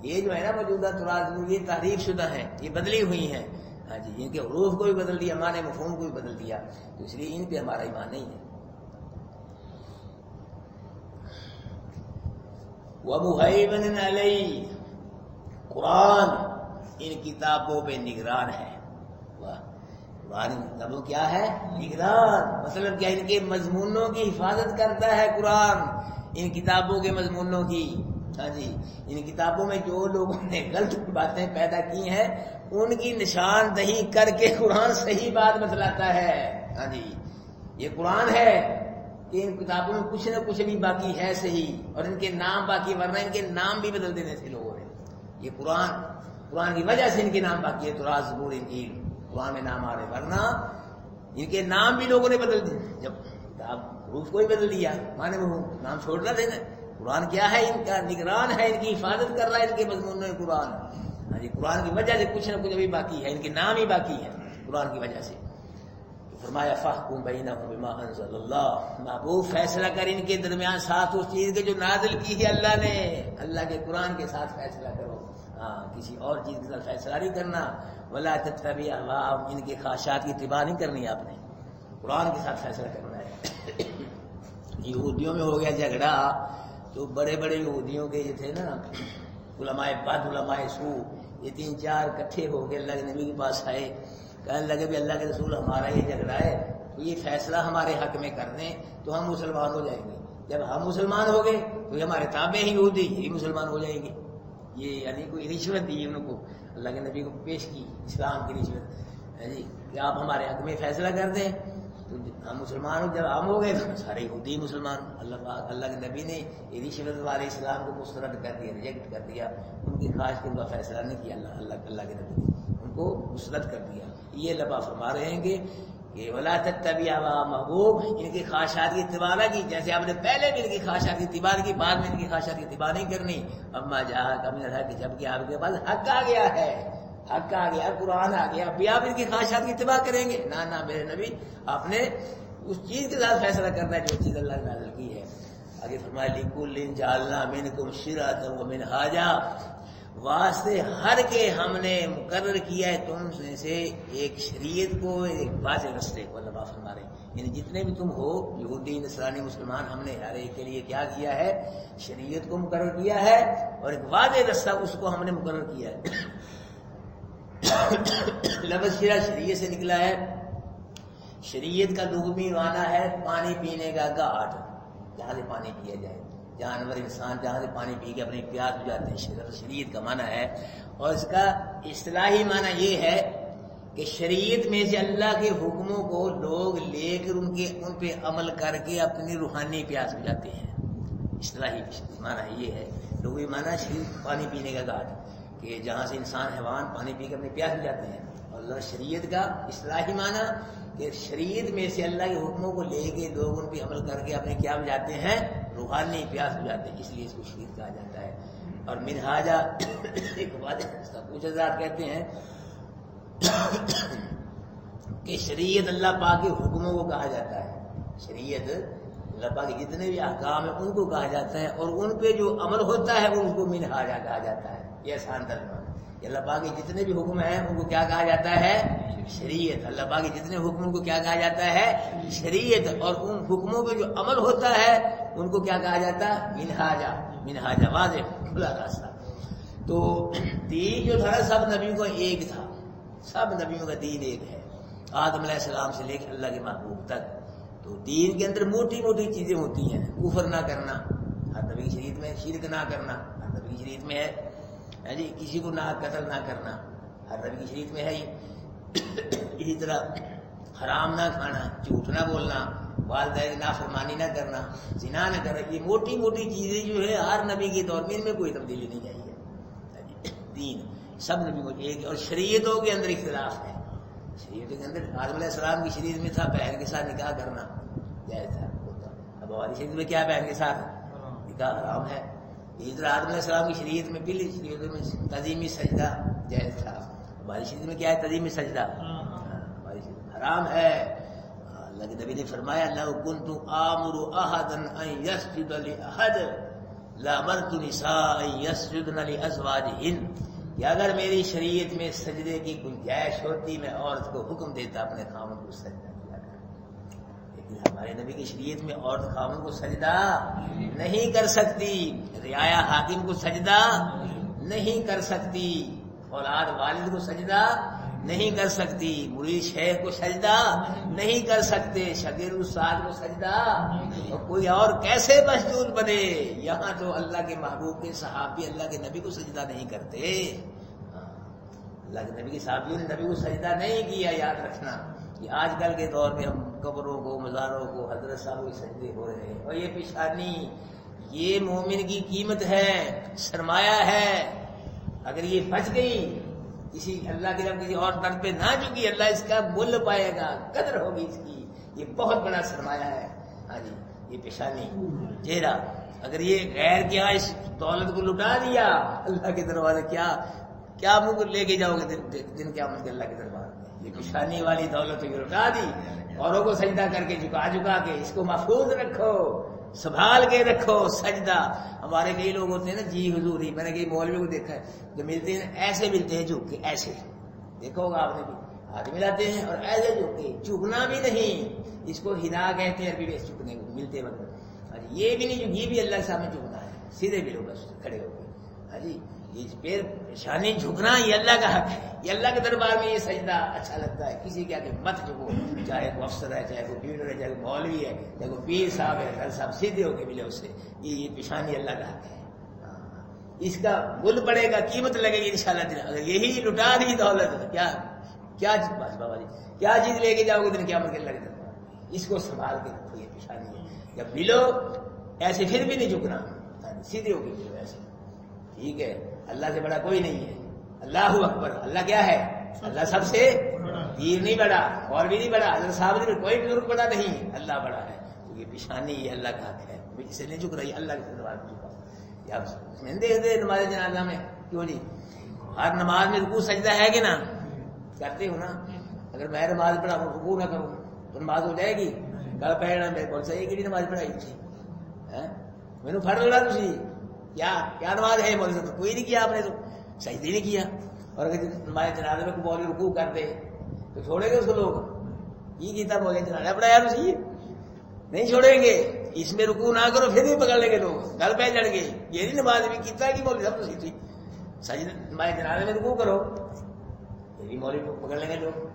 A: یہ جو ہے نا موجودہ تورات یہ تحریف شدہ ہیں، یہ بدلی ہوئی ہیں، ہاں جی، ان کے حروف کو بھی بدل دیا، معنی مفہوم کو بھی بدل دیا، تو اس لیے ان پہ ہمارا ایمان نہیں ہے۔ وَمُهَيْمِنًا عَلَيْهِ، قرآن ان کتابوں پہ نگران ہے۔ قرآن کتابوں کیا ہے، نگران، مطلب کیا ان کے مضمونوں کی حفاظت کرتا ہے قرآن، ان کتابوں کے مضمونوں کی، ہاں جی، ان کتابوں میں جو لوگوں نے غلط باتیں پیدا کی ہیں ان کی نشاندہی کر کے قرآن صحیح بات بتلاتا ہے۔ ہاں جی، یہ قرآن ہے کہ ان کتابوں میں کچھ نہ کچھ بھی باقی ہے صحیح، اور ان کے نام باقی، ورنہ ان کے نام بھی بدل دینے سے لوگوں نے۔ یہ قرآن کی وجہ سے ان کے نام باقی ہے، تورات زبور انجیل قرآن میں نام آ رہے، ورنہ ان کے نام بھی لوگوں نے بدل دیے، جب کتاب حروف کو ہی بدل دیا، مانے وہ نام چھوڑنا دینا۔ قرآن کیا ہے، ان کا نگران ہے، ان کی حفاظت کر رہا ہے، ان کے مضمون میں قرآن، ہاں جی، قرآن کی وجہ سے کچھ نہ کچھ ابھی باقی ہے، ان کے نام ہی باقی ہے قرآن کی وجہ سے۔ تو فرمایا فاحکم بینہم بما انزل اللہ، محبوب فیصلہ کر ان کے درمیان ساتھ اس چیز کے جو نازل کی ہے اللہ نے، اللہ کے قرآن کے ساتھ فیصلہ کرو، ہاں کسی اور چیز کے ساتھ فیصلہ نہیں کرنا۔ ولا تتبع اہواءہم، ان کے خواہشات کی اتباع نہیں کرنی، آپ نے قرآن کے ساتھ فیصلہ کرنا ہے۔ یہودیوں میں ہو گیا جھگڑا، تو بڑے بڑے یہودیوں کے یہ تھے نا علماء بد، علماء سو، یہ 3-4 اکٹھے ہو کے اللہ کے نبی کے پاس آئے، کہنے لگے بھی اللہ کے رسول ہمارا یہ جھگڑا ہے تو یہ فیصلہ ہمارے حق میں کر دیں تو ہم مسلمان ہو جائیں گے، جب ہم مسلمان ہو گئے تو یہ ہمارے تابع ہی یہودی یہی مسلمان ہو جائیں گے۔ یہ یعنی کوئی رشوت دی ان کو، اللہ کے نبی کو پیش کی اسلام کی رشوت، جی کہ آپ ہمارے حق میں فیصلہ کر دیں تو ہم مسلمان ہو، جب ہم ہو گئے تو سارے یہودی مسلمان۔ اللہ کے نبی نے یہ رشوت والے اسلام کو مسترد کر دیا، ریجیکٹ کر دیا، ان کی خواہش کے بعد فیصلہ نہیں کیا اللہ کے نبی نے، ان کو مسترد کر دیا۔ یہ لبا فرما رہے ہیں کہ ولا تتبع اہواء، محبوب ان کی خواہشات کی اتباع نہ کی، جیسے آپ نے پہلے بھی ان کی خواہشات کی اتباع کی، بعد میں ان کی خواہشات کی اتباع نہیں کرنی۔ اما جاءک من الحق، جب کہ آپ کے پاس حق آ گیا ہے، حق آ گیا، قرآن آ گیا، ابھی آپ ان کی خواہشات کی اتباع کریں گے؟ نہ میرے نبی، آپ نے اس چیز کے ساتھ فیصلہ کرنا ہے جو چیز اللہ نے نازل کی ہے۔ آگے فرمایا لِكُلٍّ جَعَلْنَا مِنْكُمْ شِرْعَةً وَمِنْهَاجًا، واسطے ہر کے ہم نے مقرر کیا ہے تم سے ایک شریعت کو، ایک واضح رستے کو۔ اللہ فرما رہے ہیں یعنی جتنے بھی تم ہو، یہودی نصرانی مسلمان، ہم نے ہر ایک کے لیے کیا کیا ہے، شریعت کو مقرر کیا ہے، اور ایک واضح رستہ اس کو ہم نے مقرر کیا ہے۔ لفظ شرع شریعت سے نکلا ہے، شریعت کا لغوی معنی ہے پانی پینے کا گھاٹ، جہاں سے پانی پیا جائے، جانور انسان جہاں سے پانی پی کے اپنی پیاس بجھاتے ہیں. شریعت کا معنی ہے، اور اس کا اصطلاحی معنی یہ ہے کہ شریعت میں سے اللہ کے حکموں کو لوگ لے کر ان پہ عمل کر کے اپنی روحانی پیاس بجھاتے ہیں. اصطلاحی معنی یہ ہے. لوگ یہ معنی شریعت پانی پینے کا گھاٹ کہ جہاں سے انسان حیوان پانی پی کے اپنی پیاس بجھاتے ہیں. اور اللہ شریعت کا اصطلاحی معنی کہ شریعت میں سے اللہ کے حکموں کو لے کے لوگ ان پہ عمل کر کے اپنے کیا بجھاتے ہیں؟ روحانی پیاس بجھاتے ہیں. اس لیے اس کو شریعت کہا جاتا ہے. اور منہاجہ ایک بات کچھ حضرات کہتے ہیں کہ شریعت اللہ پاک کے حکموں کو کہا جاتا ہے. شریعت اللہ پاک کے جتنے بھی احکام ہیں ان کو کہا جاتا ہے، اور ان پہ جو عمل ہوتا ہے وہ اس کو منہاجہ کہا جاتا ہے. یہ آسان ترجمہ ہے. اللہ پاک کے جتنے بھی حکم ہیں ان کو کیا کہا جاتا ہے؟ شریعت. اللہ پاک کے جتنے حکموں کو کیا کہا جاتا ہے؟ شریعت. اور ان حکموں پہ جو عمل ہوتا ہے ان کو کیا کہا جاتا ہے؟ منہاجہ. منہاجہ واضح کھلا راستہ. تو دین جو تھا سب نبیوں کا ایک تھا. سب نبیوں کا دین ایک ہے، آدم علیہ السلام سے لے کے اللہ کے محبوب تک. تو دین کے اندر موٹی موٹی چیزیں ہوتی ہیں. کفر نہ کرنا ہر نبی کی شریعت میں، شرک نہ کرنا ہر نبی کی شریعت میں ہے جی. کسی کو نہ قتل نہ کرنا ہر نبی کی شریعت میں ہے. اسی طرح حرام نہ کھانا، جھوٹ نہ بولنا، والدین کی نافرمانی نہ کرنا، زنا نہ کرنا. یہ موٹی موٹی چیزیں جو ہے ہر نبی کے دور میں ان میں کوئی تبدیلی نہیں آئی ہے. دین سب نبی کو ایک. اور شریعتوں کے اندر اختلاف ہے. شریعتوں کے اندر آدم علیہ السلام کی شریعت میں تھا بہن کے ساتھ نکاح کرنا جائز تھا. اب ہماری شریعت میں کیا بہن کے ساتھ نکاح حرام ہے. اسی طرح آدم علیہ السلام کی شریعت میں پہلی شریعتوں میں تعظیمی سجدہ جائز تھا. ہماری شریعت میں کیا ہے؟ تعظیمی سجدہ ہماری شریعت حرام ہے. اللہ کے نبی نے فرمایا لو كنت آمر احدا ان يسجد لاحد لامرت النساء ان يسجدن لازواجهن. کہ اگر میری شریعت میں سجدے کی گنجائش ہوتی میں عورت کو حکم دیتا اپنے خاوند کو سجدہ کیا کرے. لیکن ہمارے نبی کی شریعت میں عورت خاوند کو سجدہ نہیں کر سکتی. رعایا حاکم کو سجدہ نہیں کر سکتی. اولاد والد کو سجدہ نہیں کر سکتی. مرید شیخ کو سجدہ نہیں کر سکتے. شاگرد استاد کو سجدہ. اور کوئی اور کیسے مسجود بنے؟ یہاں تو اللہ کے محبوب کے صحابی اللہ کے نبی کو سجدہ نہیں کرتے. اللہ کے نبی کے صحابیوں نے نبی کو سجدہ نہیں کیا. یاد رکھنا کہ آج کل کے دور میں ہم قبروں کو، مزاروں کو، حضرت صاحب کے سجدے ہو رہے ہیں. اور یہ پیشانی یہ مومن کی قیمت ہے، سرمایہ ہے. اگر یہ بچ گئی کسی اللہ کے رب کسی اور در پہ نہ چکی، اللہ اس کا مل پائے گا، قدر ہوگی اس کی. یہ بہت بڑا سرمایہ ہے. ہاں جی یہ پیشانی چہرہ. اگر یہ غیر کے یہاں اس دولت کو لٹا دیا اللہ کے دروازے کیا منہ لے کے جاؤ گے دن قیامت کے اللہ کے دربار میں؟ یہ پیشانی والی دولت کو لٹا دی. اوروں کو سجدہ کر کے جھکا کے اس کو محفوظ رکھو، سنبھال کے رکھو. سجدہ ہمارے کئی لوگ ہوتے ہیں نا جی حضور ہی. میں نے کئی مولوی کو دیکھا ہے جو ملتے ہیں ایسے ملتے ہیں جھک کے ایسے. دیکھا ہوگا آپ نے بھی ہاتھ ملاتے ہیں اور ایسے جھک کے. جھکنا بھی نہیں، اس کو ہنا کہتے ہیں عربی میں جھکنے کو ملتے وقت. یہ بھی نہیں، یہ بھی اللہ کے سامنے جھکنا ہے. سیدھے بھی لو بس کھڑے ہو کے. ہاں جی یہ پیر شانی جھکنا یہ اللہ کا حق ہے. یہ اللہ کے دربار میں یہ سجدہ اچھا لگتا ہے. کسی کے آگے مت جھکو، چاہے کوئی افسر ہے، چاہے کوئی پیڑ ہے، چاہے کوئی مولوی ہے، چاہے کوئی پیر صاحب ہے. ہر صاحب سیدھے ہو کے ملے اس سے. یہ پیشانی اللہ کا حق ہے. اس کا مل پڑے گا، قیمت لگے گی انشاءاللہ. اگر یہی لٹا دی دولت کیا بس بابا جی کیا چیز لے کے جاؤ گے دن قیامت کے اللہ کے دربار میں؟ اس کو سنبھال کے رکھو. یہ پیشانی ہے. جب ملو ایسے پھر بھی نہیں جھکنا، سیدھے ہو کے ملو ایسے. ٹھیک ہے، اللہ سے بڑا کوئی نہیں ہے. اللہ اکبر. اللہ کیا ہے؟ اللہ سب سے پیر نہیں بڑا اور بھی نہیں بڑا. حضرت صاحب نے کوئی بزرگ بڑا نہیں، اللہ بڑا ہے. تو یہ پیشانی یہ اللہ کا حق ہے. اسے نہیں جھک رہی، اللہ کے دربار میں جھکا. دیکھتے نماز جنازہ میں کیوں نہیں ہر نماز میں رکوع سجدہ ہے کہ نہ کرتے ہو نا. اگر میں نماز پڑھا رکوع نہ کروں تو نماز ہو جائے گی؟ گل پہنا میرے کو صحیح کہ نماز پڑھائی تھی مینو پڑھ لڑا تھی. کیا نماز ہے؟ مولوی صاحب کوئی نہیں کیا آپ نے تو سجدے نہیں کیا. اور اگر نماز جنازے میں مولوی رکوع کر دے تو چھوڑیں گے اس کو لوگ؟ یہ کیتا مولوی جنازہ پڑھایا تو صحیح نہیں چھوڑیں گے. اس میں رکوع نہ کرو پھر بھی پکڑ لیں گے لوگ، گل پہ چڑھ گئے. یہ نہیں نماز بھی کیتا کہ مولوی صاحب تو صحیح تھی. سجدے نماز جنازے میں رکوع کرو یہ بھی مولوی کو پکڑ لیں گے لوگ.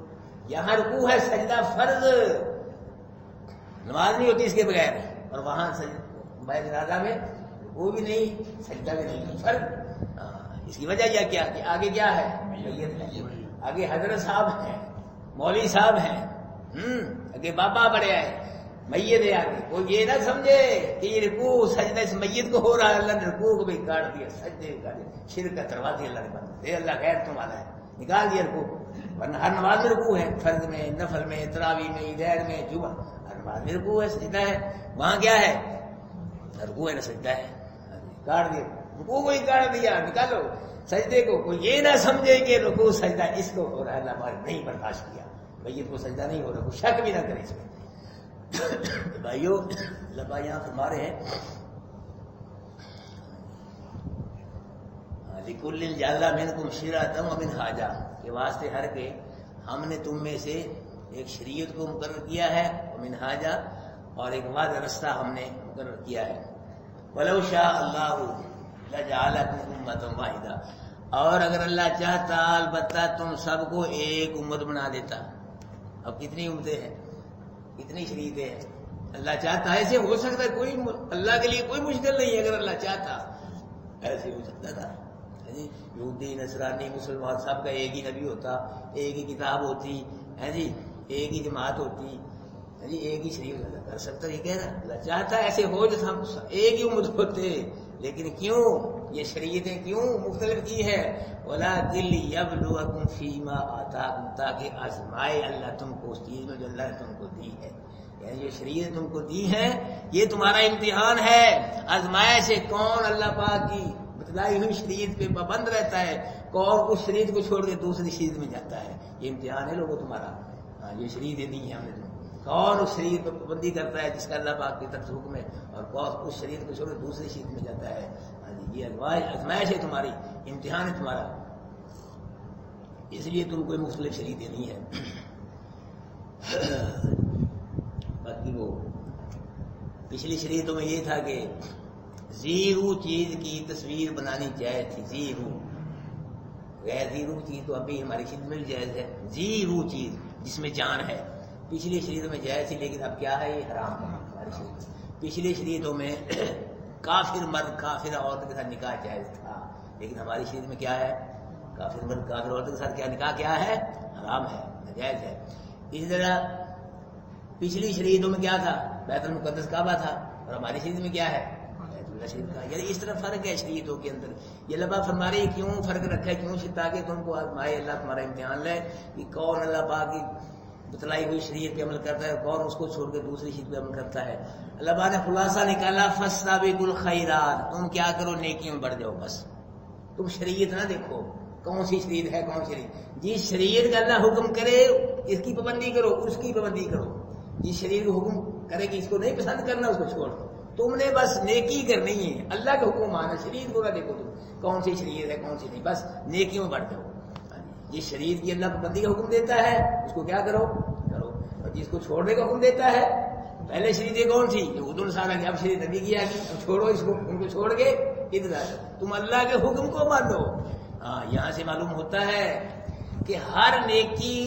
A: یہاں رکوع ہے سجدہ فرض، نماز نہیں ہوتی اس کے بغیر. اور وہاں نماز جنازہ میں رکوع بھی نہیں سجدہ بھی نہیں، فرق۔ اس کی وجہ کیا کہ آگے کیا ہے؟ میت ہے، آگے حضرت صاحب ہیں، مولوی صاحب ہیں، آگے بابا بڑے آئے، میت ہے آگے۔ کوئی یہ نہ سمجھے کہ یہ رکوع سجدہ اس میت کو ہو رہا ہے، اللہ نے رکوع کو بھی کاٹ دیا، سجدے بھی کاٹ دیا، شرک کا دروازے اللہ نے بند دے، اللہ خیر تم والا ہے، نکال دیا رکوع۔ ورنہ ہر نماز میں رکوع ہے، فرض میں، نفل میں، تراویح میں، عیدین میں، جمعہ، ہر نماز میں رکوع ہے، سجدہ ہے۔ وہاں کیا ہے؟ رکوع ہے نہ سجدہ ہے، کاٹ دیا رکوع کو ہی، کاٹ دیا، نکالو سجدے کو۔ کوئی یہ نہ سمجھے کہ رکوع سجدہ اس کو ہو رہا ہے، اللہ پاک نہیں برداشت کیا، میت کو سجدہ نہیں ہو رہا، کوئی شک بھی نہ کرے اس میں۔ بھائیو اللہ پاک یہاں فرما رہے ہیں لِكُلٍّ جَعَلْنَا مِنْكُمْ شِرْعَةً وَمِنْهَاجًا، کے واسطے ہر کے ہم نے تم میں سے ایک شریعت کو مقرر کیا ہے، وَمِنْهَاجًا، اور ایک واضح رستہ ہم نے مقرر کیا ہے۔ وَلَوْ شَاءَ اللَّهُ لَجَعَلَكُمْ أُمَّةً وَاحِدَةً، اور اگر اللہ چاہتا البتہ تم سب کو ایک امت بنا دیتا۔ اب کتنی امتیں ہیں، کتنی شریعتیں ہیں؟ اللہ چاہتا، ایسے ہو سکتا ہے، کوئی اللہ کے لیے کوئی مشکل نہیں ہے، اگر اللہ چاہتا ایسے ہو سکتا تھا۔ یہودی، نصرانی، مسلمان سب کا ایک ہی نبی ہوتا، ایک ہی کتاب ہوتی ہے جی، ایک ہی جماعت ہوتی ہے جی، ایک ہی شریعت کر سکتا۔ یہ کہہ رہا اللہ چاہتا ایسے ہو جیسے ہم ایک ہی امت ہوتے، لیکن کیوں یہ شریعتیں کیوں مختلف کی ہے؟ وَلَٰكِن لِّيَبْلُوَكُمْ فِيمَا آتَاكُمْ، تاکہ آزمائے اللہ تم کو اس چیز میں جو اللہ نے تم کو دی ہے، یعنی جو شریعت تم کو دی ہے یہ تمہارا امتحان ہے۔ آزمائش ہے کون اللہ پاک کی بتلائی ہوئی شریعت پہ پابند رہتا ہے، کون اس شریعت کو چھوڑ کے دوسری شریعت میں جاتا ہے۔ یہ امتحان ہے لوگوں تمہارا، یہ شریعتیں دی ہیں ہم نے تم، کون اس شریعت پہ پابندی کرتا ہے جس کا اللہ پاک کی طرف سے حکم ہے، اور کون اس شریعت کو چھوڑ کے دوسری شریعت میں جاتا ہے۔ یہ آزمائش ہے تمہاری، امتحان ہے تمہارا، اس لیے تم کوئی مختلف شریعتیں نہیں ہے۔ باقی وہ پچھلی شریعتوں میں یہ تھا کہ زیرو چیز کی تصویر بنانی جائز تھی، زیرو، غیر زیرو چیز تو ابھی ہماری شریعت میں بھی جائز ہے، زیرو چیز جس میں جان ہے پچھلی شریعتوں میں جائز تھی، لیکن اب کیا ہے یہ حرام ہے ہماری شریعت۔ پچھلی شریعتوں میں کافر مرد کافر عورت کے ساتھ نکاح جائز تھا، لیکن ہماری شریعت میں کیا ہے؟ کافر مرد کافر عورت کے ساتھ کیا نکاح کیا ہے؟ حرام ہے، ناجائز ہے۔ اسی طرح پچھلی شریعتوں میں کیا تھا؟ بیت المقدس کعبہ تھا، اور ہماری شریعت میں کیا ہے؟ بیت اللہ شریف کا۔ یعنی اس طرح فرق ہے شریعتوں کے اندر۔ یہ اللہ پاک فرما رہے ہیں کیوں فرق رکھا ہے، کیوں؟ تاکہ تم کو آزمائے اللہ، تمہارا امتحان لے کہ کون اللہ پاک کی بتلائی ہوئی شریعت پہ عمل کرتا ہے، کون اس کو چھوڑ کے دوسری شریعت پہ عمل کرتا ہے۔ اللہ پاک نے خلاصہ نکالا، فاستبقوا الخیرات، تم کیا کرو نیکیوں میں بڑھ جاؤ، بس تم شریعت نہ دیکھو کون سی شریعت ہے، کون سی شریعت، جس شریعت کا اللہ حکم کرے اس کی پابندی کرو، اس کی پابندی کرو، جس شریعت کو حکم کرے کہ اس کو نہیں پسند کرنا اس کو چھوڑ دو، تم نے بس نیکی کرنی ہے، اللہ کا حکم مانا، شریعت کو نہ دیکھو تم کون سی شریعت ہے کون سی نہیں، بس نیکیوں میں بڑھ جاؤ۔ جس شریعت کی اللہ پابندی کا حکم دیتا ہے اس کو کیا کرو، اور جس کو چھوڑنے کا حکم دیتا ہے، پہلے شریعتیں کون سی؟ یہود النصارہ کی، اب شریعت نبی کی آ گئی، اب چھوڑو اس کو، ان کو چھوڑ کے ادھر تم اللہ کے حکم کو مانو۔ یہاں سے معلوم ہوتا ہے کہ ہر نیکی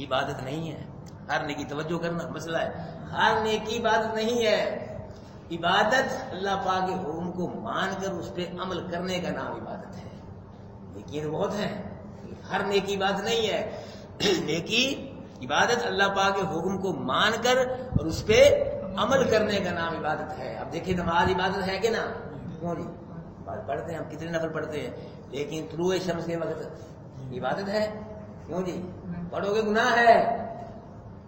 A: عبادت نہیں ہے، ہر نیکی، توجہ کرنا مسئلہ ہے، ہر نیکی عبادت نہیں ہے۔ عبادت اللہ پاک کے حکم کو مان کر اس پہ عمل کرنے کا نام عبادت ہے۔ نیکی بہت ہیں، ہر نیکی عبادت نہیں ہے۔ نیکی عبادت اللہ پاک کے حکم کو مان کر اور اس پہ عمل کرنے کا نام عبادت ہے۔ اب دیکھیں نماز عبادت ہے کہ نا؟ کیوں نہیں؟ پڑھتے ہیں ہم، کتنے نفل پڑھتے ہیں، لیکن طلوع شمس کے وقت عبادت ہے، کیوں جی؟ پڑھو گے گناہ ہے،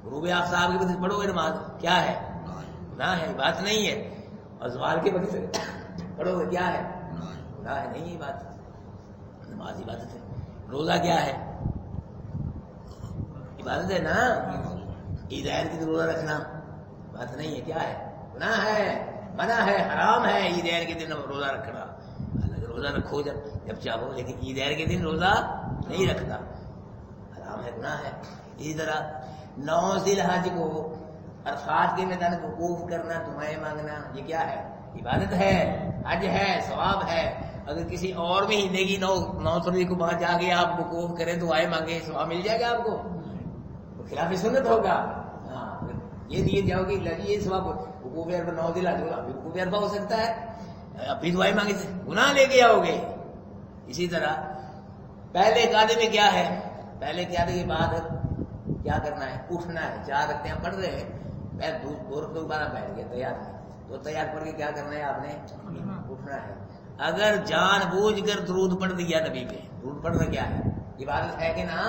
A: غروب آفتاب کے وقت پڑھو گے نماز کیا ہے؟ گناہ ہے، عبادت نہیں ہے۔ اور زوال کے وقت پڑھو گے کیا ہے؟ گناہ ہے، نہیں ہے عبادت۔ نماز عبادت ہے۔ روزہ کیا ہے؟ عبادت ہے نا۔ عیدین کے دن روزہ رکھنا بات نہیں ہے، کیا ہے؟ گناہ ہے، منع ہے، حرام ہے عیدین کے دن روزہ رکھنا۔ روزہ رکھو جب چاہو، لیکن عیدین کے دن روزہ نہیں رکھنا، حرام ہے، گناہ ہے۔ اسی طرح 9 ذی الحج کو عرفات کے میدان وقوف کرنا، دعائیں مانگنا، یہ کیا ہے؟ عبادت ہے، حج ہے، ثواب ہے۔ اگر کسی اور مہینے کی 9 فروری کو وہاں جا کے آپ وقوف کریں، دعائیں مانگیں، ثواب مل جائے گا آپ کو؟ خلاف سنت ہوگا۔ یہ دیے جاؤ گے یہ ثواب، وقوف عرفہ 9 دن آج ابھی وقوف عرفہ ہو سکتا ہے، اب بھی دعائیں مانگی تھے، گناہ لے کے آؤ گے. اسی طرح پہلے قاعدے میں کیا ہے، پہلے قاعدے کے بعد کیا کرنا ہے، اٹھنا ہے. 4 رکعتیں پڑھ رہے ہیں، پیر 2 رکعتوں دوبارہ بیٹھ گیا تیار میں، تو تیار پڑھ کے کیا کرنا ہے آپ نے، اٹھنا ہے. اگر جان بوجھ کر درود پڑھ دیا نبی پہ، درود پڑھنا کیا ہے، عبادت ہے کہ نا،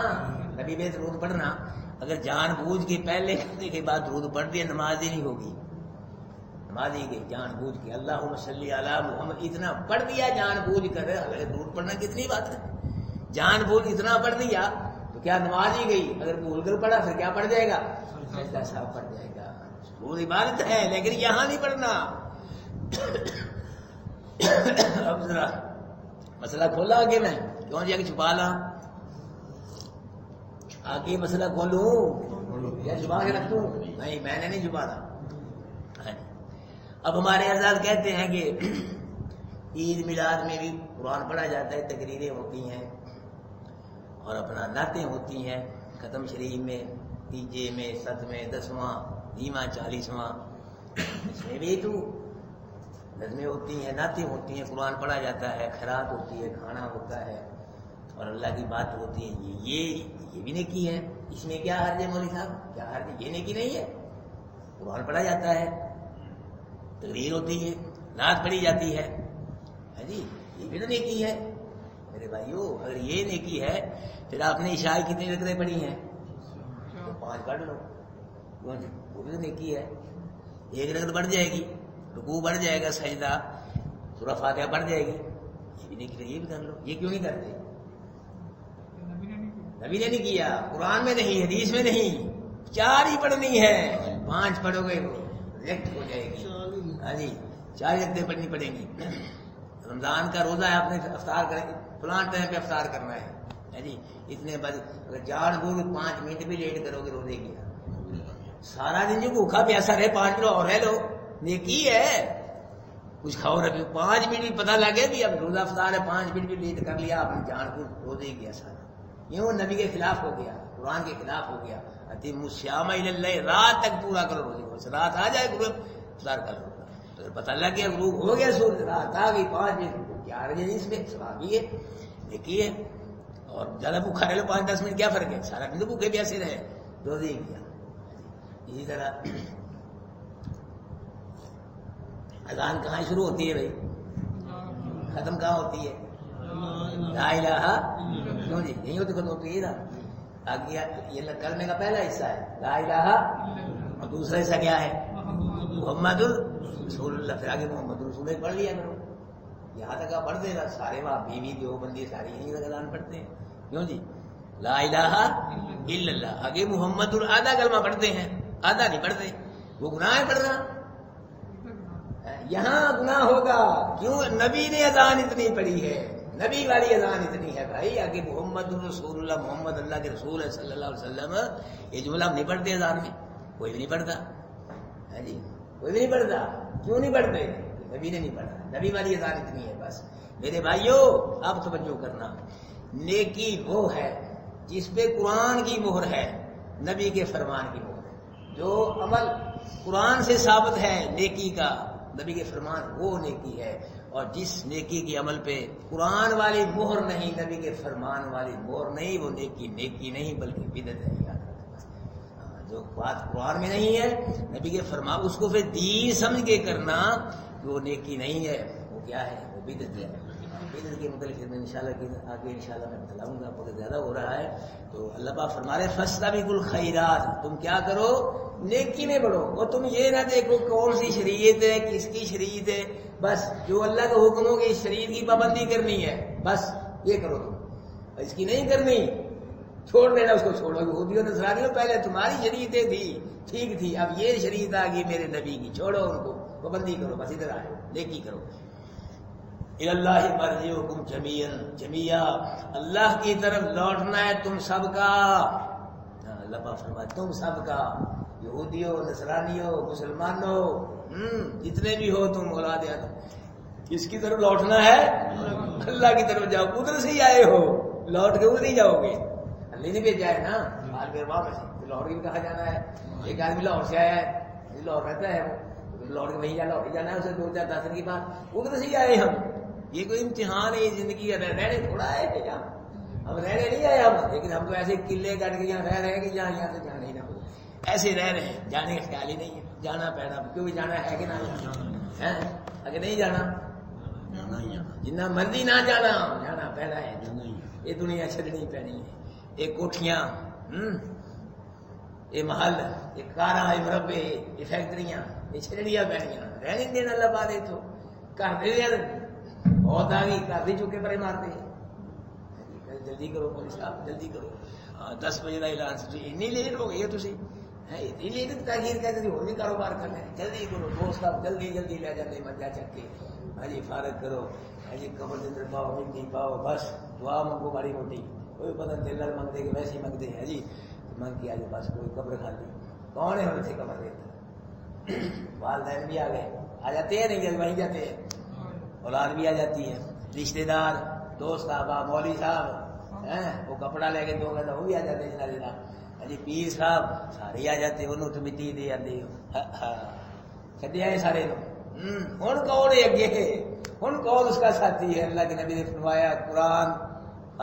A: نبی پہ درود پڑھنا. اگر جان بوجھ کے پہلے کرنے کے بعد درود پڑھ دیا، نماز ہی نہیں ہوگی، نماز ہی گئی. جان بوجھ کے اللہم صلی علی محمد اتنا پڑھ دیا جان بوجھ کر، درود پڑھنا کتنی بات ہے، جان بوجھ اتنا پڑھ دیا تو کیا نماز ہی گئی. اگر بھول کر پڑھا پھر کیا پڑھ جائے گا، سجدہ صاحب پڑھ جائے گا. وہ عبادت ہے لیکن یہاں نہیں پڑھنا. اب ذرا مسئلہ کھولا آگے، میں کیوں جا کے چھپا لا، آگے مسئلہ کھولوں یا چھپا کے رکھ دوں؟ نہیں، میں نے نہیں چھپانا. اب ہمارے حضرات کہتے ہیں کہ عید میلاد میں بھی قرآن پڑھا جاتا ہے، تقریریں ہوتی ہیں اور اپنا نعتیں ہوتی ہیں. ختم شریف میں، تیجے میں، 7ویں، 10واں، 20واں، 40واں، اس میں بھی تو نظمیں ہوتی ہیں، نعتیں ہوتی ہیں، قرآن پڑھا جاتا ہے، خیرات ہوتی ہے، کھانا ہوتا ہے اور اللہ کی بات ہوتی ہے. یہ بھی نیکی ہے. اس میں کیا حرج ہے مولوی صاحب، کیا حرج ہے، یہ نیکی نہیں ہے. قرآن پڑھا جاتا ہے، تقریر ہوتی ہے، نعت پڑھی جاتی ہے، جی یہ بھی تو نیکی ہے. میرے بھائیو اگر یہ نیکی ہے پھر آپ نے عشاء کتنی رکعتیں پڑھی ہیں، تو 5 پڑھ لو، وہ بھی تو نیکی ہے. 1 رکعت بڑھ جائے گی، رکوع بڑھ جائے گا، سجدہ، سورہ فاتحہ بڑھ جائے گی، یہ بھی نیکی ہے، یہ بھی کر لو. یہ کیوں نہیں کرتے، نبی نے نہیں کیا، قرآن میں نہیں، حدیث میں نہیں. 4 ہی پڑھنی ہے، 5 پڑھو گے ریجیکٹ ہو جائے گی. ہاں جی 4 رکعتیں پڑھنی پڑیں گی. رمضان کا روزہ ہے، آپ نے افطار کریں، فلاں ٹائم پہ افطار کرنا ہے جی، اتنے بجے. اگر جان دو گے 5 منٹ بھی لیٹ کرو گے روزے کی، سارا دن جو بھوکھا پیاسا رہے 5 منٹ اور رہ لو، نیکی ہے. کچھ کھاؤ رکھو، 5 منٹ بھی پتہ لگے بھی اب روزہ افطار ہے، 5 منٹ بھی لیٹ کر لیا آپ نے، جان کو روزے کیا سارا. یوں نبی کے خلاف ہو گیا، قرآن کے خلاف ہو گیا. اتم الصیام الی اللیل، رات تک پورا کرو روزے کو، رات آ جائے غروب افطار کر لو. تو پتہ لگ گیا غروب ہو گیا، سورج رات آ گئی 5 منٹ، کیا رہے اس میں سوابی ہے، دیکھیے. اور زیادہ بھوکھا رہ لو 5-10 منٹ، کیا فرق ہے، سارا دن تو بھوکے پیاسے رہے، روزے کیا. اسی طرح اذان کہاں شروع ہوتی ہے بھائی، ختم کہاں ہوتی ہے، لا الہ، کیوں جی یہی ہوتی ختم ہوتی ہے نا. آگے یہ کرنے کا پہلا حصہ ہے لا الہ، اور دوسرا حصہ کیا ہے، محمد رسول اللہ. پھر آگے محمد رسول اللہ پڑھ لیا کرو، یہاں تک آپ پڑھ دے گا. سارے وہاں بیوی دیوبندی ساری یہیں تک اذان پڑھتے ہیں، کیوں جی لا الہ الا اللہ. آگے محمد آدھا کلمہ پڑھتے ہیں، آدھا نہیں پڑھتے. وہ گناہ ہے پڑھنا، یہاں گناہ ہوگا. کیوں، نبی نے اذان اتنی پڑھی ہے، نبی والی اذان اتنی ہے بھائی. آگے محمد رسول اللہ، محمد اللہ کے رسول ہے صلی اللہ علیہ وسلم، یہ جملہ ہم نہیں پڑھتے اذان میں، کوئی بھی نہیں پڑھتا ہے جی، کوئی بھی نہیں پڑھتا. کیوں نہیں پڑھتے، نبی نے نہیں پڑھا، نبی والی اذان اتنی ہے بس. میرے بھائیو اب توجہ کرنا، نیکی وہ ہے جس پہ قرآن کی مہر ہے، نبی کے فرمان کی مہر ہے. جو عمل قرآن سے ثابت ہے نیکی کا، نبی کے فرمان، وہ نیکی ہے. اور جس نیکی کے عمل پہ قرآن والی مہر نہیں، نبی کے فرمان والی مہر نہیں، وہ نیکی نہیں بلکہ بدعت ہے. جو بات قرآن میں نہیں ہے، نبی کے فرمان، اس کو پھر دین سمجھ کے کرنا، وہ نیکی نہیں ہے، وہ کیا ہے، وہ بدعت ہے. بدعت کے متعلق میں انشاءاللہ آگے انشاءاللہ میں بتلاؤں گا، بہت زیادہ ہو رہا ہے. تو اللہ پاک فرما رہے فاستبقوا الخیرات، تم کیا کرو، نیکی میں بڑھو. اور تم یہ نہ دیکھو کون سی شریعت ہے، کس کی شریعت ہے، بس جو اللہ کا حکم ہو کہ اس شریعت کی پابندی کرنی ہے بس یہ کرو. تم اس کی نہیں کرنی، چھوڑ دینا، اس کو چھوڑو. یہودیوں نصرانیوں پہلے تمہاری شریعتیں تھی، ٹھیک تھی، اب یہ شریعت آ گئی میرے نبی کی، چھوڑو ان کو، پابندی کرو، بس ادھر آئے نیکی کرو. الی اللہ مرجعکم جمیعا، اللہ کی طرف لوٹنا ہے تم سب کا. اللہ پاک فرماتا تم سب کا، یہودیوں، نصرانیوں، مسلمانوں، جتنے بھی ہو تم اولاد آدم، کس کی طرف لوٹنا ہے، اللہ کی طرف جاؤ. ادھر سے ہی آئے ہو، لوٹ کے ادھر نہیں جاؤ گے. اللہ نے بھیجا ہے نا، حال میں وہاں میں لاہور بھی کہاں جانا ہے. ایک آدمی لاہور سے آیا ہے، لاہور رہتا ہے، لوٹ کے وہیں جانا ہے اسے 2-4 دن کے بعد ادھر سے ہی آئے ہم. یہ کوئی امتحان ہے, یہ زندگی ہے, رہنے تھوڑا آئے ہیں یہاں, ہم رہنے نہیں آئے ہم, لیکن ہم تو ایسے قلعے کٹ کے یہاں رہ رہے ہیں کہ یہاں سے جانا ہی نہ ہو, ایسے رہ رہے ہیں, جانے کا خیال ہی نہیں ہے. جانا پینا کیوں جانا ہے کہ نہ جانا, اگر نہیں جانا جتنا مرضی نہ جانا پینا ہے. یہ دنیا چھڈنی پینی ہے. یہ کوٹھیاں, یہ محل, یہ کاراں, یہ مربے, یہ فیکٹریاں, یہ چھڈنیاں پینیاں. رہنے دینا اللہ بادے تو کر دے بہت آ گئی, کر دی چکے پرے مارتے ہیں. جلدی کرو مولوی صاحب, جلدی کرو. 10 بجے کا اعلان سے اتنی لیٹ ہو گئی ہے, تھی اتنی لیٹ تاخیر کہتے اور بھی کاروبار کر لیں. جلدی کرو دوست آپ, جلدی جلدی لے جاتے مجھا چک کے. ہاں جی فارغ کرو, ہاں جی قبر کے اندر پاؤ, مٹی پاؤ, بس دعا منگو بڑی موٹی. کوئی پتہ نہیں دل منگتے کہ ویسے ہی منگتے ہیں جی, منگ کے آج بس کوئی قبر خالی. کون ہے ہم سے قبر دیتا؟ والدین بھی آ گئے, آ جاتے ہیں, نہیں جب وہیں جاتے ہیں. اولاد بھی آ جاتی ہے, رشتے دار, دوست احباب, مولوی صاحب وہ کپڑا لے کے دو گا وہ بھی آ جاتے ہیں. جنازے کا جی پیر صاحب سارے آ جاتے ہیں, انہوں تو مٹی دے آتے چڈیا ہے سارے. ہوں کون ہے اگے, ہوں کون اس کا ساتھی ہے؟ اللہ کے نبی نے فرمایا قرآن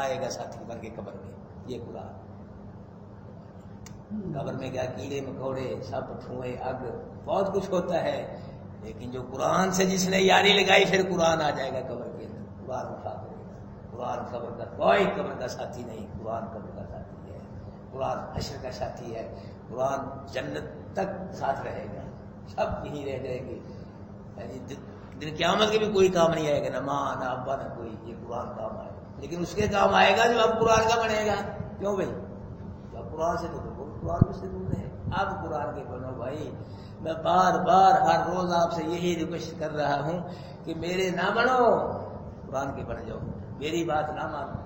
A: آئے گا ساتھی بن کے قبر میں. یہ قرآن قبر میں کیا کیڑے مکوڑے سب ٹھوئے اگ بہت کچھ ہوتا ہے, لیکن جو قرآن سے جس نے یاری لگائی پھر قرآن آ جائے گا قبر کے اندر. قرآن اٹھا کرے گا. قرآن قبر کا کوئی قبر کا ساتھی نہیں, قرآن قبر کا ساتھی ہے. قرآن حشر کا ساتھی ہے. قرآن جنت تک ساتھ رہے گا, سب یہیں رہ جائے گے. دن قیامت کے بھی کوئی کام نہیں آئے گا, نہ ماں نہ ابا نہ کوئی. یہ قرآن کام آئے گا, لیکن اس کے کام آئے گا جو اب قرآن کا بنے گا. کیوں بھائی؟ اب قرآن سے تو قرآن سے دور ہے. اب قرآن کے بنو بھائی. میں بار بار ہر روز آپ سے یہی ریکویسٹ کر رہا ہوں کہ میرے نہ بنو, قرآن کے بن جاؤ. میری بات نہ مانو,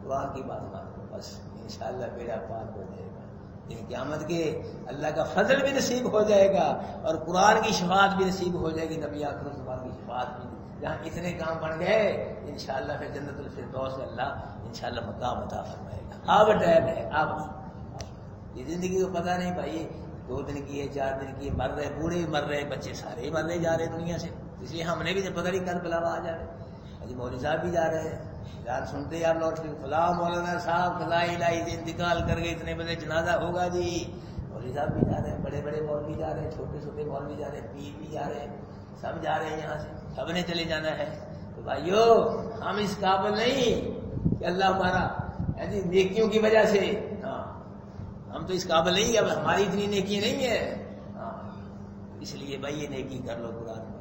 A: قرآن کی بات مانو, بس انشاءاللہ بیڑا پار ہو جائے گا. لیکن قیامت کے اللہ کا فضل بھی نصیب ہو جائے گا اور قرآن کی شفاعت بھی نصیب ہو جائے گی. نبی اکرم صلی اللہ علیہ وسلم کی شفاعت بھی, جہاں اتنے کام بن گئے انشاءاللہ پھر جنت الفردوس میں اللہ انشاءاللہ مقام عطا فرمائے گا. اب ٹائم ہے, اب یہ زندگی کو پتہ نہیں بھائی, 2 دن کی ہے, 4 دن کی ہے, مر رہے, بوڑھے مر رہے, بچے سارے مرنے جا رہے دنیا سے. اس لیے ہم نے بھی پتہ نہیں کل بلاوا آ جا رہے. اجی مولوی صاحب بھی جا رہے ہیں, یار سنتے آپ لوٹ کے فلاں مولانا صاحب فلاں الہی سے انتقال کر گئے, اتنے بجے جنازہ ہوگا جی. مولوی صاحب بھی جا رہے ہیں, بڑے بڑے مولوی جا رہے ہیں, چھوٹے چھوٹے مولوی جا رہے ہیں, پیر بھی جا رہے ہیں, سب جا رہے ہیں یہاں سے, سب نے چلے جانا ہے. تو بھائیو ہم اس قابل نہیں کہ اللہ ہمارا ایسی نیکیوں کی وجہ سے, ہاں ہم تو اس قابل نہیں, اب ہماری اتنی نیکی نہیں ہے. ہاں اس لیے بھائی یہ نیکی کر لو قرآن میں,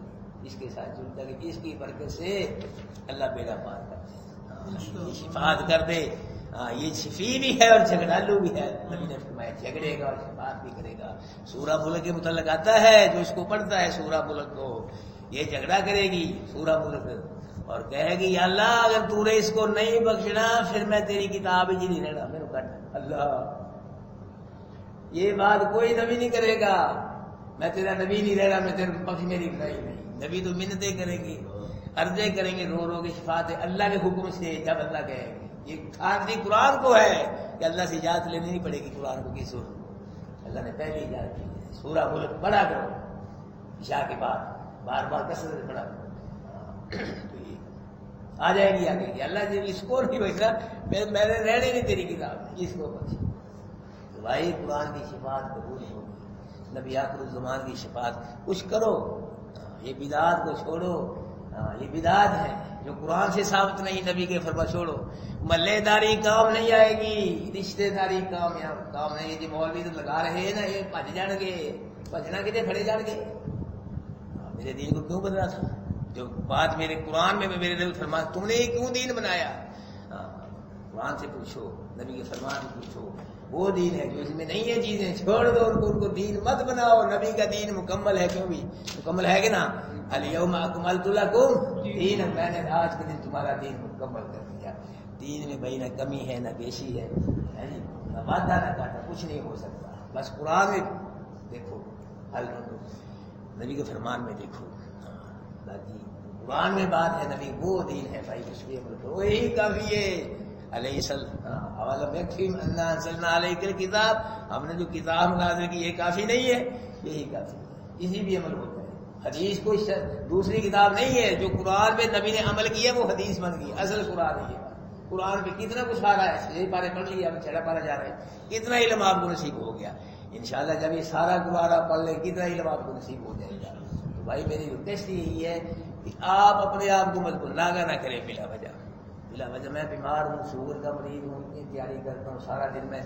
A: اس کے ساتھ جڑتا کہ اس کی برکت سے اللہ بیڑا پار کر دے, شفاعت کر دے. ہاں یہ شفیع بھی ہے اور جھگڑالو بھی ہے. نبی نے فرمایا جھگڑے گا اور شفاعت بھی کرے گا. سورہ ملک کے متعلق آتا ہے, جو اس کو پڑھتا ہے سورہ ملک کو, یہ جھگڑا کرے گی سورہ ملک اور کہے گی یا اللہ اگر تو نے اس کو نہیں بخشنا پھر میں تیری کتاب ہی نہیں رہنا, میرے کٹ. اللہ یہ بات کوئی نبی نہیں کرے گا, میں تیرا نبی نہیں رہنا, میں تیرے بخش میری بنائی نہیں. نبی تو منتیں کرے گی, عرضیں کریں گے, رو رو کے شفاعت اللہ کے حکم سے. جب اللہ کہے گی یہ خاصی قرآن کو ہے کہ اللہ سے اجازت لینی نہیں پڑے گی. قرآن کو کی سورت اللہ نے پہلے اجازت کی ہے. سورہ ملک پڑھا کرو عشاء کے بعد, بار بار کثرت سے پڑھا کرو, تو یہ آ جائے گی آگے کہ اللہ جی اس کو نہیں بچنا, میں نے رہنے نہیں تیری کتاب, اس کو بخش. تو بھائی قرآن کی شفاعت قبول ہوگی, نبی آخر الزمان کی شفاعت. کچھ کرو, یہ بدعات کو چھوڑو. یہ بدعات ہے جو قرآن سے ثابت نہیں, نبی کے فرما چھوڑو. ملے داری کام نہیں آئے گی, رشتے داری کام نہیں. یہ جو مولوی تو لگا رہے ہیں نا, یہ بھج جان گے, بھجنا کتنے پھڑے جان گے. میرے دین کو کیوں بدلا تھا؟ جو بات میرے قرآن میں میرے دل فرما, تم نے کیوں دین بنایا؟ قرآن سے پوچھو, نبی کے فرمان سے پوچھو. وہ دین ہے جو اس میں نہیں ہے چیزیں, چھوڑ دو ان کو دین مت بناؤ. نبی کا دین مکمل ہے, کیوں بھی مکمل ہے کہ نا, الیوم اکملت لکم دین, میں نے آج کے دن تمہارا دین مکمل کر دیا. دین میں بھائی نہ کمی ہے نہ بیشی ہے, نہ وعدہ نہ کاٹا, کچھ نہیں ہو سکتا. بس قرآن میں دیکھو, نبی کے فرمان میں دیکھو, باقی قرآن میں بات ہے, نبی وہ دین ہے بھائی, اس لیے وہی کافی ہے. علیہ السلام انا انزلنا علیک الکتاب, ہم نے جو کتاب نازل کی یہ کافی نہیں ہے, یہی کافی ہے, اسی بھی عمل ہوتا ہے. حدیث کوئی دوسری کتاب نہیں ہے. جو قرآن پہ نبی نے عمل کیا وہ حدیث بن گئی. اصل قرآن ہے. قرآن پہ کتنا کچھ آ رہا ہے. 6 پارے پڑھ لیا, اب 6 پارا جا رہے ہیں. کتنا علم آپ کو نصیب ہو گیا. انشاءاللہ جب یہ سارا قرآن آپ پڑھ لیں کتنا علم آپ کو نصیب ہو جائے گا. تو بھائی میری ریکویسٹ یہی ہے کہ آپ اپنے آپ کو مت ناغہ نہ کریں بلا وجہ. بلا وجہ میں بیمار ہوں, شوگر کا مریض ہوں, اتنی تیاری کرتا ہوں سارا دن میں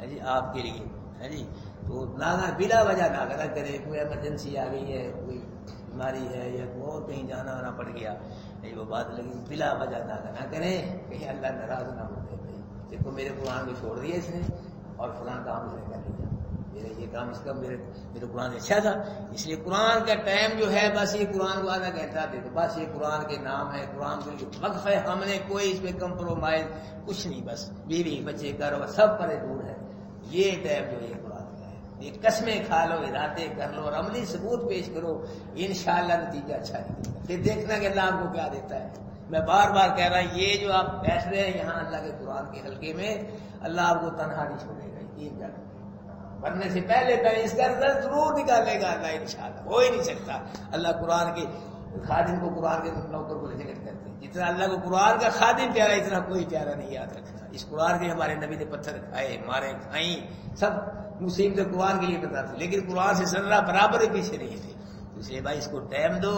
A: جی آپ کے لیے ہے جی. تو ناغہ بلا وجہ ناغہ نہ کرے. کوئی ایمرجنسی آ گئی ہے, کوئی بیماری ہے, یا اور کہیں جانا آنا پڑ گیا, وہ بات لگی, بلا وجہ ناغہ نہ کریں کہیں اللہ ناراض نہ ہو جائے. بھائی دیکھو میرے قرآن کو چھوڑ دیا اس نے اور فلاں کام اس نے کر لیا. یہ کام اس کا میرے قرآن اچھا تھا, اس لیے قرآن کا ٹائم جو ہے بس یہ قرآن کو آدھا گھنٹہ دے دو, بس یہ قرآن کے نام ہے, قرآن کے وقف ہے. ہم نے کوئی اس میں کمپرومائز کچھ نہیں, بس بیوی بچے کاروبار سب پر دور ہے. یہ ٹائم جو یہ قرآن کا ہے, یہ قسمیں کھا لو, ارادے کر لو اور عملی ثبوت پیش کرو, انشاءاللہ نتیجہ اچھا نکلے گا. پھر دیکھنا کہ اللہ آپ کو کیا دیتا ہے. میں بار بار کہہ رہا ہوں, یہ جو آپ بیٹھ رہے ہیں یہاں اللہ کے قرآن کے حلقے میں, اللہ آپ کو تنہا نہیں چھوڑے گا. یقین کر, مرنے سے پہلے اس کا رزلٹ ضرور نکالے گا اللہ انشاءاللہ. ہو ہی نہیں سکتا. اللہ قرآن کے خادم کو قرآن کے نوکر کو ریجیکٹ کرتے ہیں. جتنا اللہ کو قرآن کا خادم پیارا اتنا کوئی پیارا نہیں. یاد رکھنا, اس قرآن کے ہمارے نبی نے پتھر کھائے, مارے, کھائیں, سب مصیبتیں قرآن کے لیے بتا تھی, لیکن قرآن سے ذرہ برابر ہی پیچھے نہیں تھے. اس لیے بھائی اس کو ٹائم دو,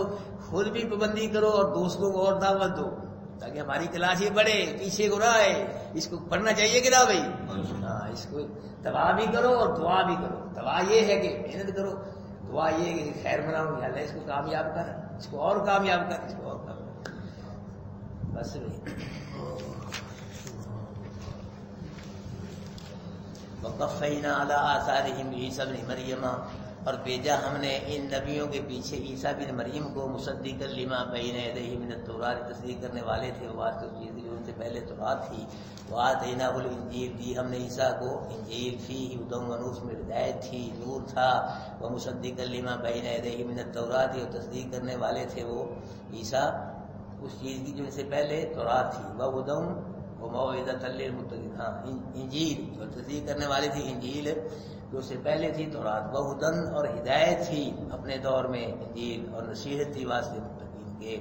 A: خود بھی پابندی کرو اور دوستوں کو اور دعوت دو تاکہ ہماری کلاس یہ بڑھے, پیچھے کو نہ آئے. اس کو پڑھنا چاہیے کہ نہ بھائی. ہاں, اس کو دعا بھی کرو اور دعا بھی کرو. دعا یہ ہے کہ محنت کرو, دعا یہ ہے کہ خیر بناؤ, یا اللہ اس کو کامیاب کر, اس کو اور کامیاب کر, اس کو اور کامیاب کر. بس وقفینا علی آثارہم عیسی ابن مریم, اور بھیجا ہم نے ان نبیوں کے پیچھے عیسیٰ بن مریم کو مصدقا لما بین یدیہ من التوراۃ, تصدیق کرنے والے تھے وہ واسطے اس چیز جو ان سے پہلے تورات تھی. وآتیناہ الانجیل, دی ہم نے عیسیٰ کو انجیل, فیہ ھدی ونور, اس میں ہدایت تھی, نور تھا. ومصدقا لما بین یدیہ من التوراۃ, اور تصدیق کرنے والے تھے وہ عیسیٰ اس چیز کی جو ان سے پہلے تورات تھی. وہدی وموعظۃ للمتقین, ہاں انجیل, اور تصدیق کرنے والے تھی انجیل جو اس سے پہلے تھی تورات. وہدن, اور ہدایت تھی اپنے دور میں انجیل, اور نصیحت تھی واسطے متقین کے.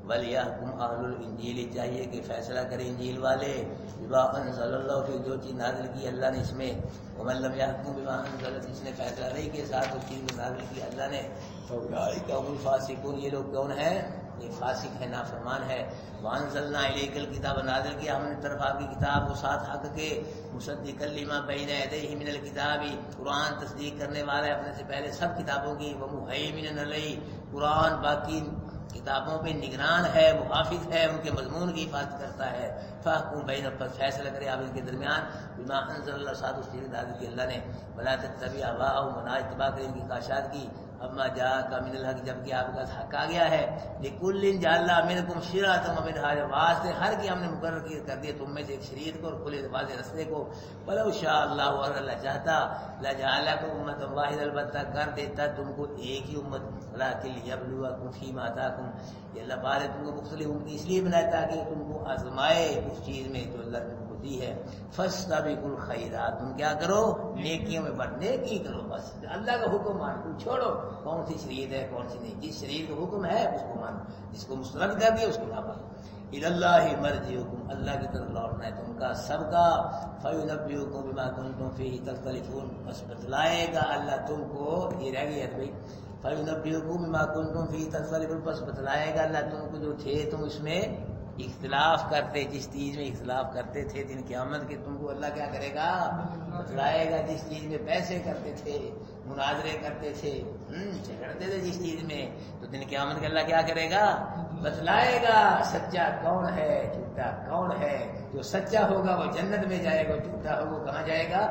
A: وَلْيَحْكُمْ أَهْلُ الْإِنْجِيلِ, چاہیے کہ فیصلہ کرے انجیل والے, بما انزل اللہ, پھر جو چیز نازل کی اللہ نے اس میں. وَمَن لَّمْ يَحْكُمْ بما انزل, جس نے فیصلہ نہیں کے ساتھ اس چیز میں نازل کی اللہ نے, فَأُولَٰئِکَ هُمُ الْفَاسِقُونَ, یہ لوگ کون ہیں, یہ فاسق ہے, نافرمان ہے. وَأَنزَلْنَا إِلَيْكَ الْكِتَابَ, نازل کیا ہم نے طرف آپ کی کتاب کو ساتھ حق کے, مصدقا لما بین یدیہ من الکتاب, قرآن تصدیق کرنے والا ہے اپنے سے پہلے سب کتابوں کی. ومہیمنا علیہ, قرآن باقی کتابوں پہ نگران ہے, محافظ ہے, ان کے مضمون کی حفاظت کرتا ہے. فاحکم بین, پر فیصلہ کرے آپ ان کے درمیان, بما انزل اللہ, ساتھ اس چیز نازل کی اللہ نے. ولا تتبع اهواءهم, نہ اتباع کرے ان کی خواہشات کی. اما جاءک من الحق, جب کہ آپ کا حق آ گیا ہے. لکل جعلنا منکم شرعۃ ومنہاجا, واسطے ہر کی ہم نے مقرر کر دیا تم میں سے ایک شریعت کو اور کھلے واضح رستے کو. ولو شاء اللہ, اور اللہ چاہتا, لجعلکم امۃ واحدۃ, البتہ کر دیتا تم کو ایک ہی امت. ولکن لیبلوکم فیما آتاکم, یہ اللہ پاک تم کو مختلف امت اس لیے بنایا تاکہ تم کو آزمائے اس چیز میں جو اللہ نے تم کو دی ہے. فاستبقوا الخیرات, تم کیا کرو, نیکیوں میں بڑھ, نیکی کرو, بس اللہ کا حکم مان, تم چھوڑو کون سی شریعت ہے کون سی نہیں. جس شریعت کا حکم ہے اس کو مانو, جس کو مسترد کر دیا اس کو نہ مانو. الاللہ مرجعکم, اللہ کی طرف لوٹنا ہے تم کا سب کا. فینبئکم بما کنتم فیہ تختلفون, بس بتلائے گا اللہ تم کو, یہ رہ گئی ہے بھائی. فینبئکم بما کنتم فیہ تختلفون, بس بتلائے گا اللہ تم کو جو تھے تم اس میں اختلاف کرتے, جس چیز میں اختلاف کرتے تھے دن قیامت کے, تم کو اللہ کیا کرے گا, بتلائے گا. جس چیز میں پیسے کرتے تھے, مناظرے کرتے تھے, جھگڑتے تھے جس چیز میں, تو دن قیامت کے اللہ کیا کرے گا, بتلائے گا سچا کون ہے جھوٹا کون ہے. جو سچا ہوگا وہ جنت میں جائے گا, جھوٹا ہوگا کہاں جائے گا.